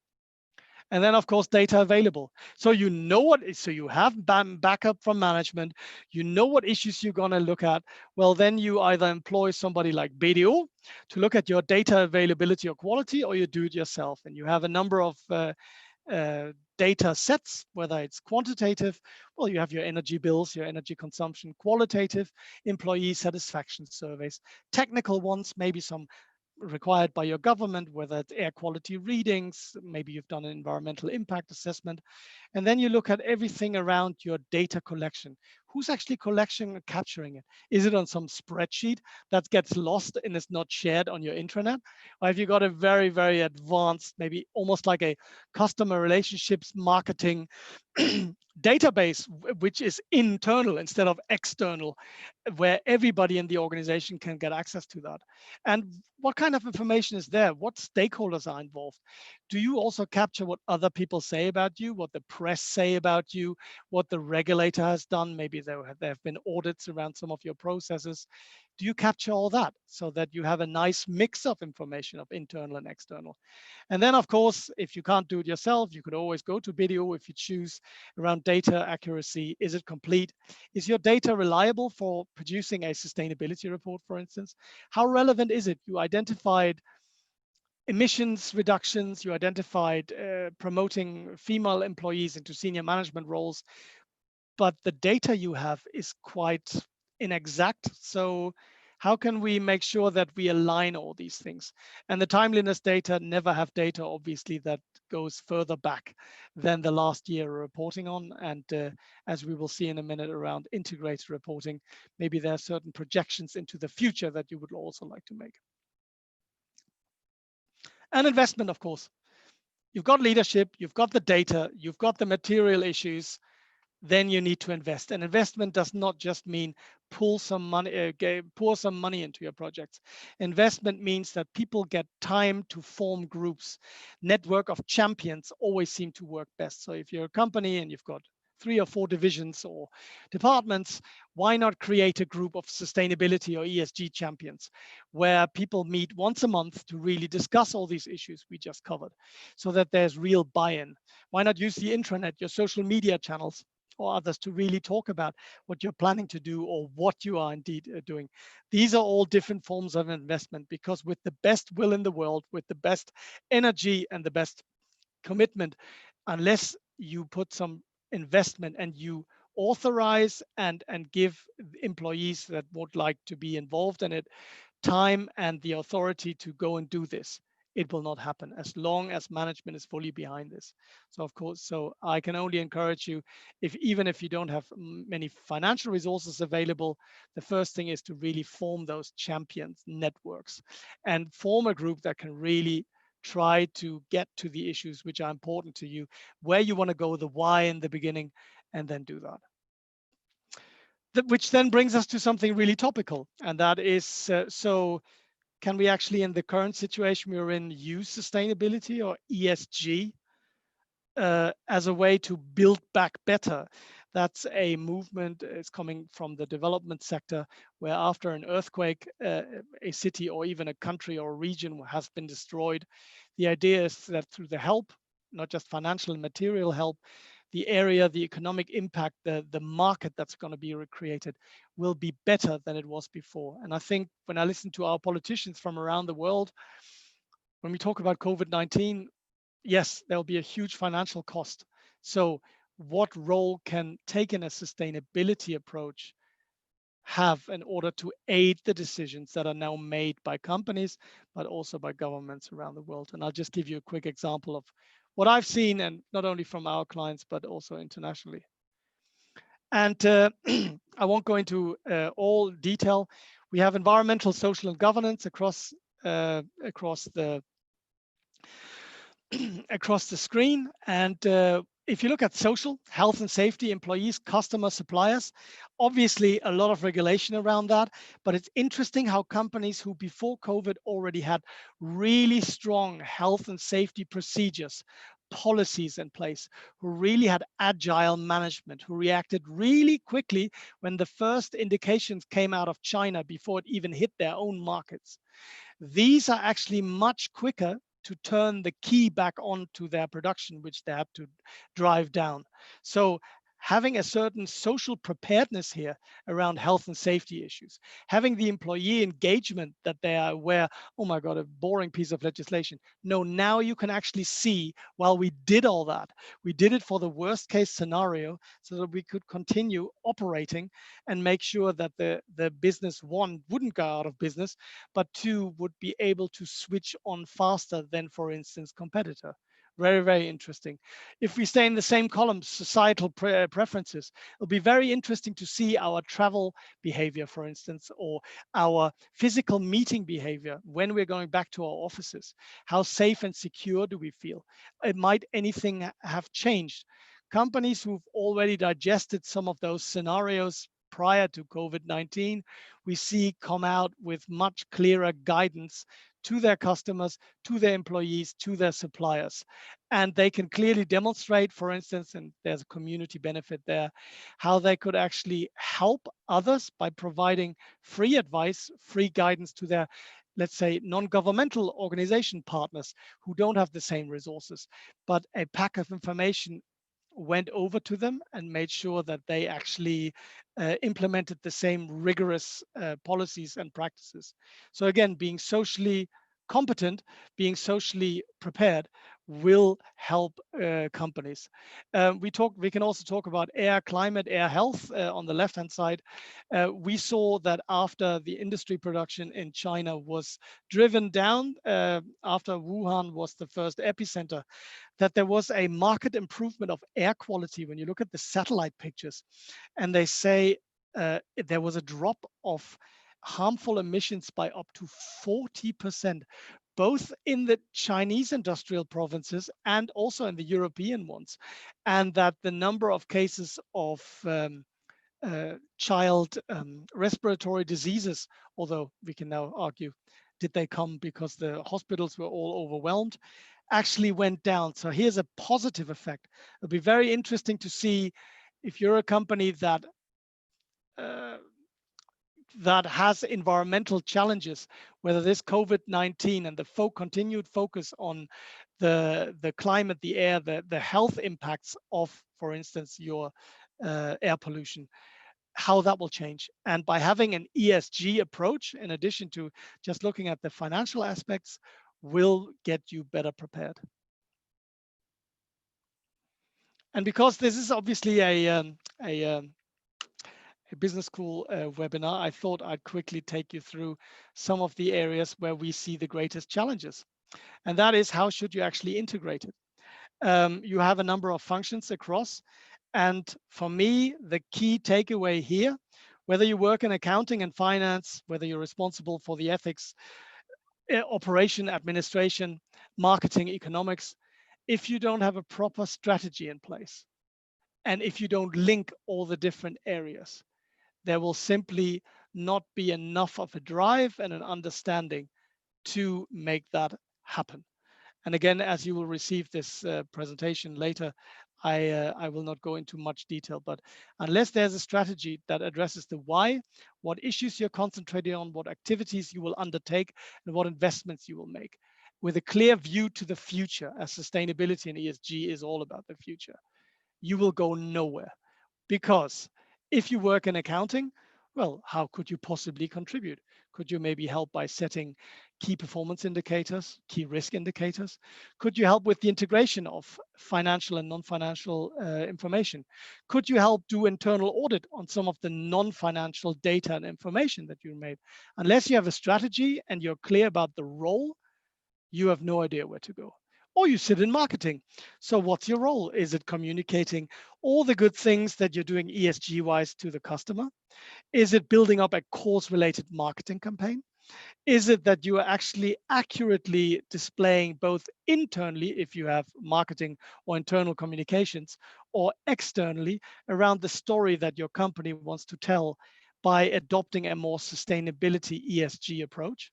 And then, of course, data available. So you know so you have backup from management, you know what issues you're going to look at. Well, then you either employ somebody like BDO to look at your data availability or quality, or you do it yourself. And you have a number of data sets, whether it's quantitative, well, you have your energy bills, your energy consumption, qualitative, employee satisfaction surveys, technical ones, maybe some required by your government, whether it's air quality readings, maybe you've done an environmental impact assessment. And then you look at everything around your data collection. Who's actually collecting and capturing it? Is it on some spreadsheet that gets lost and is not shared on your intranet? Or have you got a very, very advanced, maybe almost like a customer relationships marketing database, which is internal instead of external, where everybody in the organization can get access to that? And what kind of information is there? What stakeholders are involved? Do you also capture what other people say about you, what the press say about you, what the regulator has done? Maybe there have been audits around some of your processes. Do you capture all that so that you have a nice mix of information of internal and external? And then, of course, if you can't do it yourself, you could always go to BDO if you choose, around data accuracy. Is it complete? Is your data reliable for producing a sustainability report, for instance? How relevant is it? You identified emissions reductions, you identified promoting female employees into senior management roles, but the data you have is quite inexact. So how can we make sure that we align all these things? And the timeliness data never have data, obviously, that goes further back than the last year we're reporting on. And as we will see in a minute around integrated reporting, maybe there are certain projections into the future that you would also like to make. And investment, of course. You've got leadership, you've got the data, you've got the material issues, then you need to invest. And investment does not just mean pour some money into your projects. Investment means that people get time to form groups. Network of champions always seem to work best. So if you're a company and you've got 3 or 4 divisions or departments, why not create a group of sustainability or ESG champions where people meet once a month to really discuss all these issues we just covered so that there's real buy-in? Why not use the intranet, your social media channels, or others to really talk about what you're planning to do or what you are indeed doing? These are all different forms of investment, because with the best will in the world, with the best energy and the best commitment, unless you put some investment and you authorize and give employees that would like to be involved in it time and the authority to go and do this, it will not happen as long as management is fully behind this. So of course, so I can only encourage you, even if you don't have many financial resources available, the first thing is to really form those champions networks and form a group that can really try to get to the issues which are important to you, where you want to go, the why in the beginning, and then do that. Which then brings us to something really topical, and that is, so can we actually, in the current situation we're in, use sustainability or ESG as a way to build back better? That's a movement. It's coming from the development sector, where after an earthquake, a city or even a country or region has been destroyed. The idea is that through the help, not just financial and material help, the area, the economic impact, the market that's going to be recreated will be better than it was before. And I think when I listen to our politicians from around the world, when we talk about COVID-19, yes, there will be a huge financial cost. So what role can taking a sustainability approach have in order to aid the decisions that are now made by companies, but also by governments around the world? And I'll just give you a quick example of what I've seen, and not only from our clients, but also internationally. And I won't go into all detail. We have environmental, social, and governance across the across the screen. And if you look at social, health and safety, employees, customers, suppliers, obviously a lot of regulation around that. But it's interesting how companies who before COVID already had really strong health and safety procedures, policies in place, who really had agile management, who reacted really quickly when the first indications came out of China before it even hit their own markets. These are actually much quicker to turn the key back on to their production, which they had to drive down. So having a certain social preparedness here around health and safety issues, having the employee engagement that they are aware, oh my God, a boring piece of legislation. No, now you can actually see, while we did all that, we did it for the worst case scenario so that we could continue operating and make sure that the business, one, wouldn't go out of business, but two, would be able to switch on faster than, for instance, competitor. Very, very interesting. If we stay in the same column, societal preferences, it'll be very interesting to see our travel behavior, for instance, or our physical meeting behavior when we're going back to our offices. How safe and secure do we feel? Might anything have changed? Companies who've already digested some of those scenarios prior to COVID-19, we see come out with much clearer guidance to their customers, to their employees, to their suppliers. And they can clearly demonstrate, for instance, and there's a community benefit there, how they could actually help others by providing free advice, free guidance to their, let's say, non-governmental organization partners who don't have the same resources, but a pack of information went over to them and made sure that they actually implemented the same rigorous policies and practices. So again, being socially competent, being socially prepared will help companies. We can also talk about air, climate, air health on the left-hand side. We saw that after the industry production in China was driven down, after Wuhan was the first epicenter, that there was a marked improvement of air quality when you look at the satellite pictures. And they say there was a drop of harmful emissions by up to 40%, both in the Chinese industrial provinces and also in the European ones. And that the number of cases of child respiratory diseases, although we can now argue, did they come because the hospitals were all overwhelmed, actually went down. So here's a positive effect. It'll be very interesting to see if you're a company that that has environmental challenges, whether this COVID-19 and the continued focus on the climate, the air, the health impacts of, for instance, your air pollution, how that will change. And by having an ESG approach, in addition to just looking at the financial aspects, will get you better prepared. And because this is obviously a business school webinar, I thought I'd quickly take you through some of the areas where we see the greatest challenges. And that is, how should you actually integrate it? You have a number of functions across. And for me, the key takeaway here, whether you work in accounting and finance, whether you're responsible for the ethics, operation, administration, marketing, economics, if you don't have a proper strategy in place, and if you don't link all the different areas, there will simply not be enough of a drive and an understanding to make that happen. And again, as you will receive this presentation later, I will not go into much detail, but unless there's a strategy that addresses the why, what issues you're concentrating on, what activities you will undertake, and what investments you will make, with a clear view to the future, as sustainability and ESG is all about the future, you will go nowhere. Because if you work in accounting, well, how could you possibly contribute? Could you maybe help by setting key performance indicators, key risk indicators? Could you help with the integration of financial and non-financial information? Could you help do internal audit on some of the non-financial data and information that you made? Unless you have a strategy and you're clear about the role, you have no idea where to go. Or you sit in marketing. So what's your role? Is it communicating all the good things that you're doing ESG-wise to the customer? Is it building up a cause-related marketing campaign? Is it that you are actually accurately displaying both internally, if you have marketing or internal communications, or externally around the story that your company wants to tell by adopting a more sustainability ESG approach?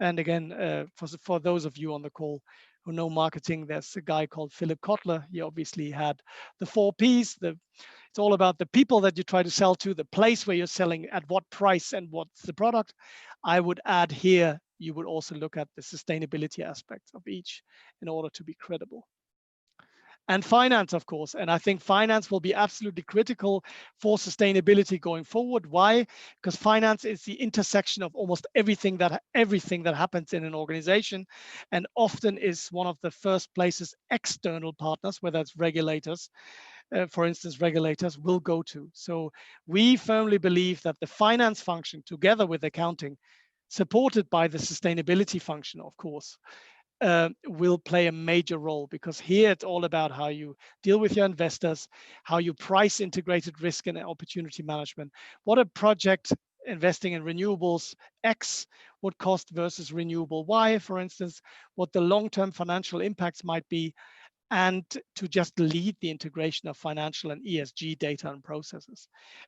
And again, for those of you on the call who know marketing, there's a guy called Philip Kotler. He obviously had the 4 Ps. It's all about the people that you try to sell to, the place where you're selling, at what price, and what's the product. I would add here, you would also look at the sustainability aspects of each in order to be credible. And finance, of course. And I think finance will be absolutely critical for sustainability going forward. Why? Because finance is the intersection of almost everything that happens in an organization, and often is one of the first places external partners, whether it's regulators, for instance, regulators will go to. So we firmly believe that the finance function, together with accounting, supported by the sustainability function, of course, will play a major role, because here it's all about how you deal with your investors, how you price integrated risk and opportunity management, what a project investing in renewables X would cost versus renewable Y, for instance, what the long-term financial impacts might be, and to just lead the integration of financial and ESG data and processes.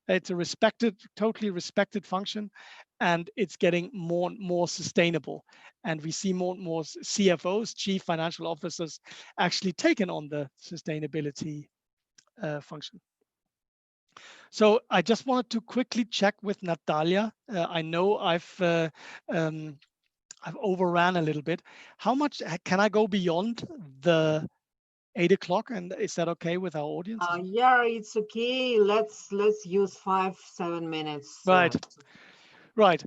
It's a totally respected function, and it's getting more and more sustainable. And we see more and more CFOs, chief financial officers, actually taking on the sustainability function. So I just wanted to quickly check with Natalia. I know I've overran a little bit. How much can I go beyond the 8 o'clock, and is that okay with our audience? Yeah, it's okay. Let's use 5-7 minutes. Right.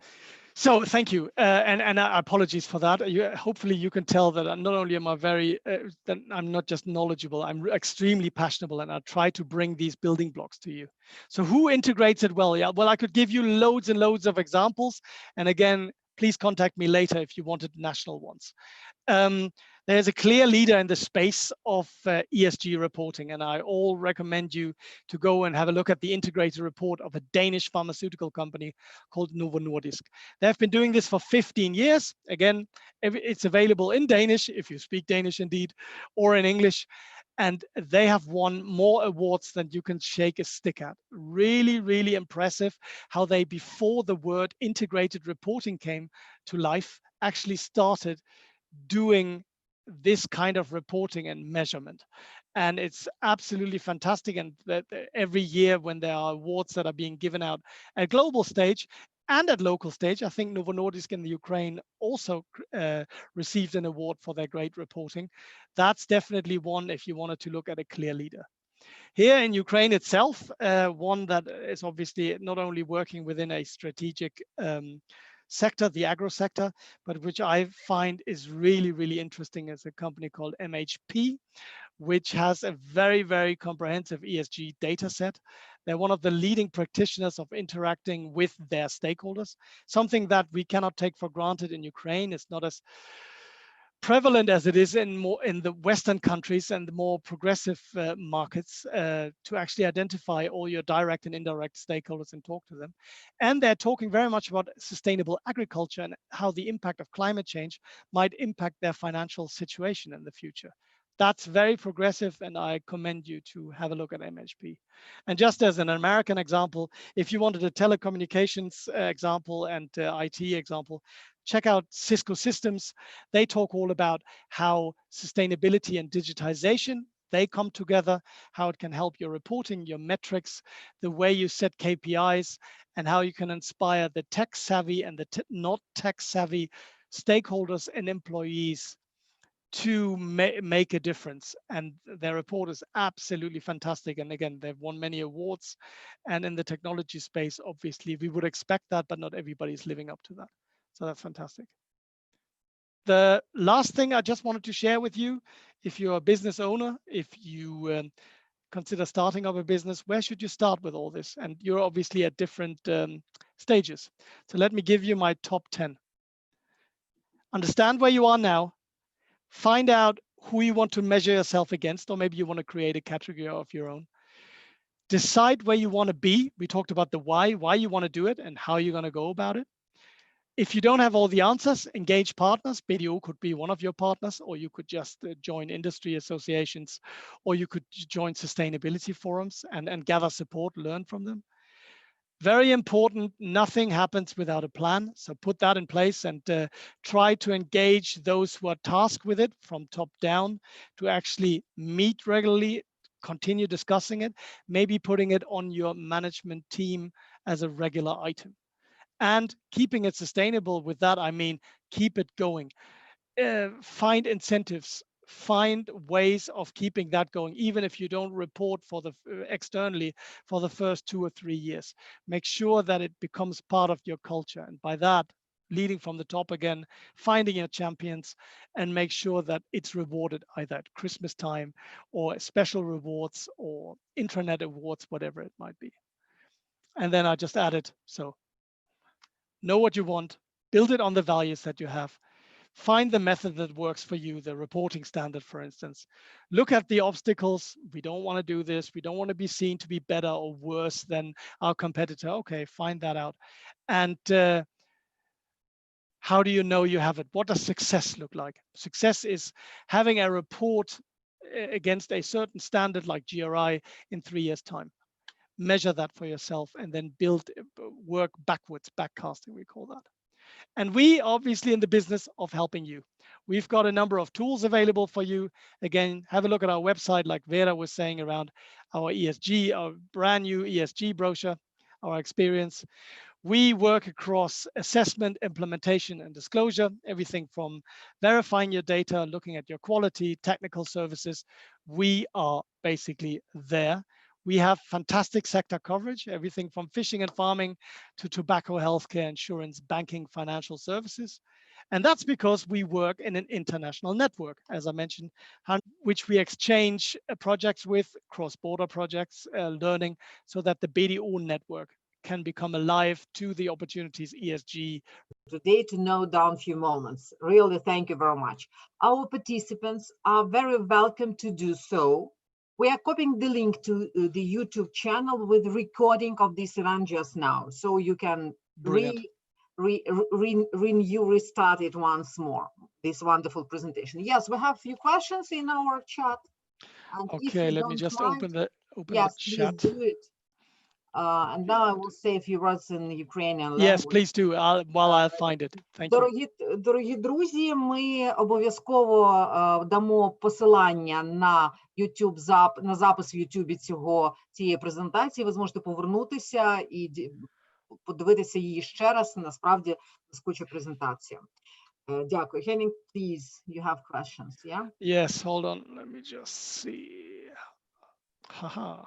So thank you, and apologies for that. Hopefully you can tell that not only am I that I'm not just knowledgeable, I'm extremely passionate, and I try to bring these building blocks to you. So who integrates it well? Yeah, well, I could give you loads and loads of examples, and again, please contact me later if you wanted national ones. There's a clear leader in the space of ESG reporting, and I all recommend you to go and have a look at the integrated report of a Danish pharmaceutical company called Novo Nordisk. They've been doing this for 15 years. Again, it's available in Danish, if you speak Danish indeed, or in English. And they have won more awards than you can shake a stick at. Really, really impressive how they, before the word integrated reporting came to life, actually started doing this kind of reporting and measurement. And it's absolutely fantastic. And that every year when there are awards that are being given out at global stage and at local stage, I think Novo Nordisk in the Ukraine also received an award for their great reporting. That's definitely one if you wanted to look at a clear leader. Here in Ukraine itself, one that is obviously not only working within a strategic sector, the agro sector, but which I find is really, really interesting, is a company called MHP, which has a very, very comprehensive ESG data set. They're one of the leading practitioners of interacting with their stakeholders, something that we cannot take for granted in Ukraine. It's not as prevalent as it is in the Western countries and the more progressive markets, to actually identify all your direct and indirect stakeholders and talk to them. And they're talking very much about sustainable agriculture and how the impact of climate change might impact their financial situation in the future. That's very progressive, and I commend you to have a look at MHP. And just as an American example, if you wanted a telecommunications example and IT example, check out Cisco Systems. They talk all about how sustainability and digitization, they come together, how it can help your reporting, your metrics, the way you set KPIs, and how you can inspire the tech savvy and the not tech savvy stakeholders and employees to make a difference. And their report is absolutely fantastic. And again, they've won many awards. And in the technology space, obviously, we would expect that, but not everybody's living up to that. So that's fantastic. The last thing I just wanted to share with you, if you're a business owner, if you consider starting up a business, where should you start with all this? And you're obviously at different stages. So let me give you my top 10. Understand where you are now. Find out who you want to measure yourself against, or maybe you want to create a category of your own. Decide where you want to be. We talked about the why you want to do it and how you're going to go about it. If you don't have all the answers, engage partners. BDO could be one of your partners, or you could just join industry associations, or you could join sustainability forums and gather support, learn from them. Very important, nothing happens without a plan. So put that in place and try to engage those who are tasked with it from top down to actually meet regularly, continue discussing it, maybe putting it on your management team as a regular item. And keeping it sustainable, with that, I mean, keep it going. Find incentives. Find ways of keeping that going, even if you don't report for the externally for the first 2 or 3 years. Make sure that it becomes part of your culture, and by that, leading from the top again, finding your champions, and make sure that it's rewarded either at Christmas time or special rewards or intranet awards, whatever it might be. And then I just added, so know what you want, build it on the values that you have. Find the method that works for you, the reporting standard, for instance. Look at the obstacles. We don't want to do this. We don't want to be seen to be better or worse than our competitor. Okay, find that out. And how do you know you have it? What does success look like? Success is having a report against a certain standard like GRI in 3 years' time. Measure that for yourself and then work backwards, backcasting, we call that. And we obviously in the business of helping you. We've got a number of tools available for you. Again, have a look at our website, like Vira was saying, around our ESG, our brand new ESG brochure, our experience. We work across assessment, implementation, and disclosure, everything from verifying your data, looking at your quality, technical services. We are basically there. We have fantastic sector coverage, everything from fishing and farming to tobacco, healthcare, insurance, banking, financial services. And that's because we work in an international network, as I mentioned, which we exchange projects with, cross-border projects, learning, so that the BDO network can become alive to the opportunities ESG. Today to note down a few moments. Really, thank you very much. Our participants are very welcome to do so. We are copying the link to the YouTube channel with recording of this event just now, so you can restart it once more, this wonderful presentation. Yes, we have a few questions in our chat. And okay, let me just open the yes, chat. Please do it. And now I will say a few words in Ukrainian language. Yes, please do, while I'll find it. Thank you. Дорогі друзі, ми обов'язково дамо посилання на на запис в YouTube цієї презентації. Ви зможете повернутися і подивитися її ще раз. Насправді, блискуча презентація. Дякую. Henning, please, you have questions, yeah? Yes, hold on. Let me just see. Haha.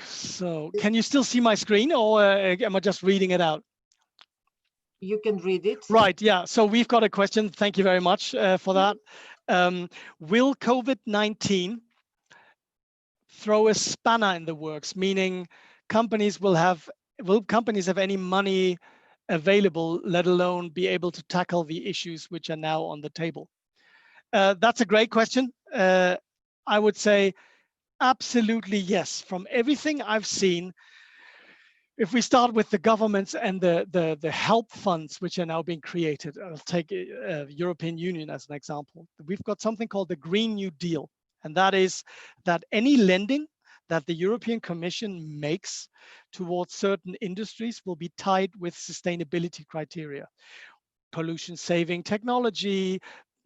So can you still see my screen, or am I just reading it out? You can read it. Right, yeah. So we've got a question. Thank you very much for that. Will COVID-19 throw a spanner in the works, meaning companies will have will companies have any money available, let alone be able to tackle the issues which are now on the table? That's a great question. I would say absolutely yes. From everything I've seen, if we start with the governments and the help funds which are now being created, I'll take European Union as an example. We've got something called the Green New Deal, and that is that any lending that the European Commission makes towards certain industries will be tied with sustainability criteria. Pollution saving technology,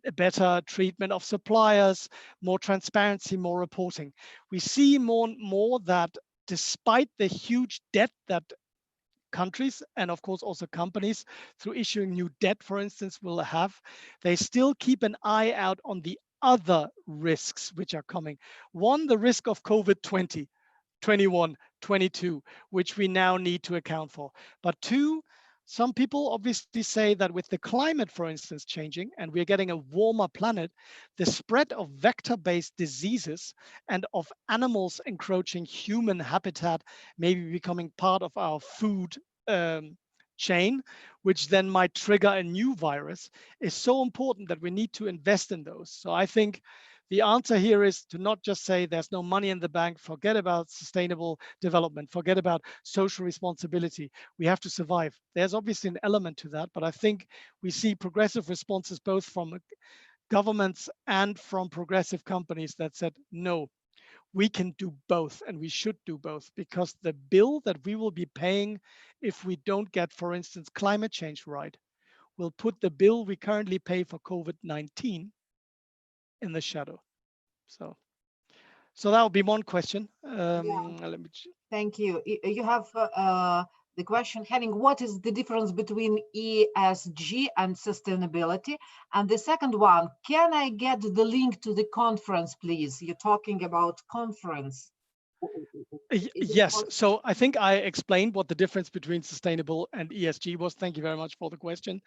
a better treatment of suppliers, more transparency, more reporting. We see more and more that despite the huge debt that countries and of course also companies through issuing new debt, for instance, will have, they still keep an eye out on the other risks which are coming. One, the risk of COVID-20, 21, 22, which we now need to account for. But two, some people obviously say that with the climate, for instance, changing, and we're getting a warmer planet, the spread of vector-based diseases and of animals encroaching human habitat may be becoming part of our food chain, which then might trigger a new virus, is so important that we need to invest in those. So I think the answer here is to not just say there's no money in the bank, forget about sustainable development, forget about social responsibility. We have to survive. There's obviously an element to that, but I think we see progressive responses both from governments and from progressive companies that said, no, we can do both and we should do both, because the bill that we will be paying if we don't get, for instance, climate change right, will put the bill we currently pay for COVID-19 in the shadow. So that would be one question. Let me. Thank you. You have the question, Henning, what is the difference between ESG and sustainability? And the second one, can I get the link to the conference, please? You're talking about conference. Yes, so I think I explained what the difference between sustainable and ESG was. Thank you very much for the question.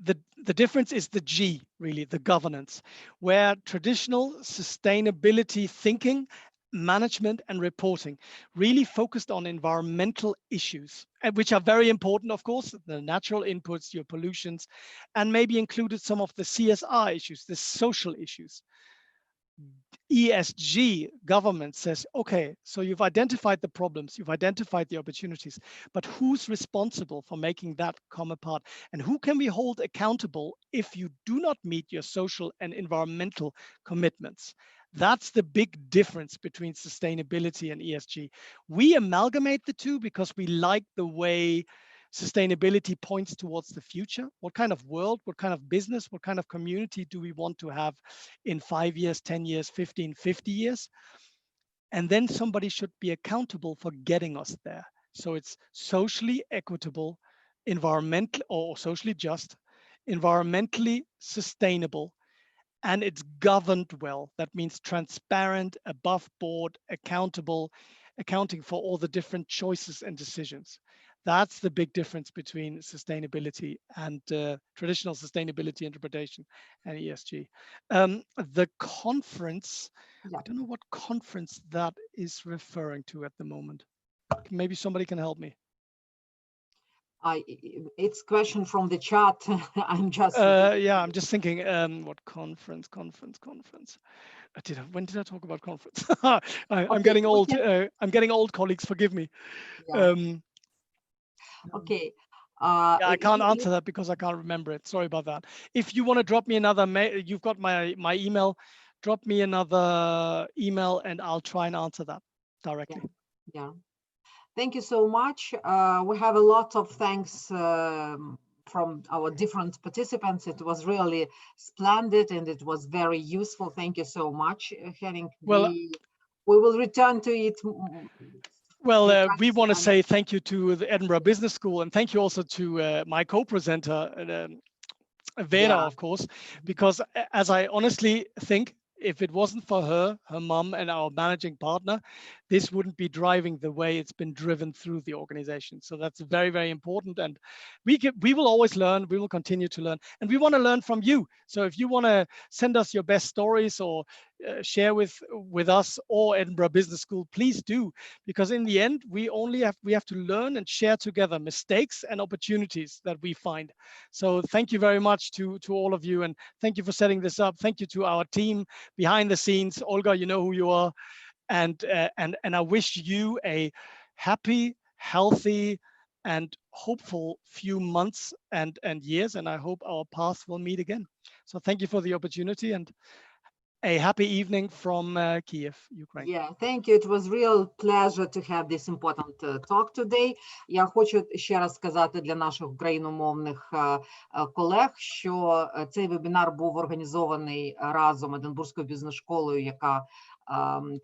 The difference is the G, really, the governance, where traditional sustainability thinking, management and reporting really focused on environmental issues, which are very important, of course, the natural inputs, your pollutions, and maybe included some of the CSR issues, the social issues. ESG government says, okay, so you've identified the problems, you've identified the opportunities, but who's responsible for making that come apart? And who can we hold accountable if you do not meet your social and environmental commitments? That's the big difference between sustainability and ESG. We amalgamate the two because we like the way sustainability points towards the future. What kind of world, what kind of business, what kind of community do we want to have in 5 years, 10 years, 15, 50 years? And then somebody should be accountable for getting us there. So it's socially equitable, environmental or socially just, environmentally sustainable, and it's governed well. That means transparent, above board, accountable, accounting for all the different choices and decisions. That's the big difference between sustainability and traditional sustainability interpretation and ESG. The conference, I don't know what conference that is referring to at the moment. Maybe somebody can help me. It's question from the chat. I'm just I'm just thinking what conference. When did I talk about conference? I'm getting old. I'm getting old, colleagues, forgive me. Yeah. Okay. I can't answer that because I can't remember it. Sorry about that. If you want to drop me another mail, you've got my email. Drop me another email and I'll try and answer that directly. Yeah. Thank you so much. We have a lot of thanks from our different participants. It was really splendid and it was very useful. Thank you so much, Henning. Well, we will return to it. Well, we want to say thank you to the Edinburgh Business School and thank you also to my co-presenter, Vira, of course, because as I honestly think, if it wasn't for her mom and our managing partner, this wouldn't be driving the way it's been driven through the organization. So that's very, very important. And we will always learn, we will continue to learn, and we want to learn from you. So if you want to send us your best stories or share with us or Edinburgh Business School, please do, because in the end, we have to learn and share together mistakes and opportunities that we find. So thank you very much to all of you, and thank you for setting this up. Thank you to our team behind the scenes. Olga, you know who you are, and I wish you a happy, healthy, and hopeful few months and years, and I hope our paths will meet again. So thank you for the opportunity, and a happy evening from Kiev, Ukraine. Yeah, thank you. It was real pleasure to have this important talk today. Я хочу ще раз сказати для наших україномовних колег, що цей вебінар був організований разом Единбурзькою бізнес-школою, яка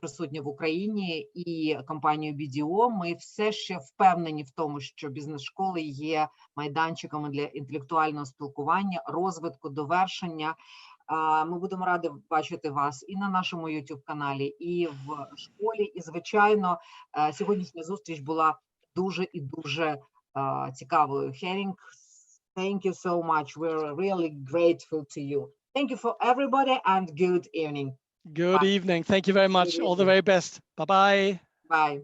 присутня в Україні, і компанією BDO. Ми все ще впевнені в тому, що бізнес-школи є майданчиками для інтелектуального спілкування, розвитку, довершення. Ми будемо раді бачити вас і на нашому YouTube-каналі, і в школі. І, звичайно, сьогоднішня зустріч була дуже і дуже цікавою. Henning, thank you so much. We're really grateful to you. Thank you for everybody and good evening. Good evening. Thank you very much. All the very best. Bye-bye. Bye.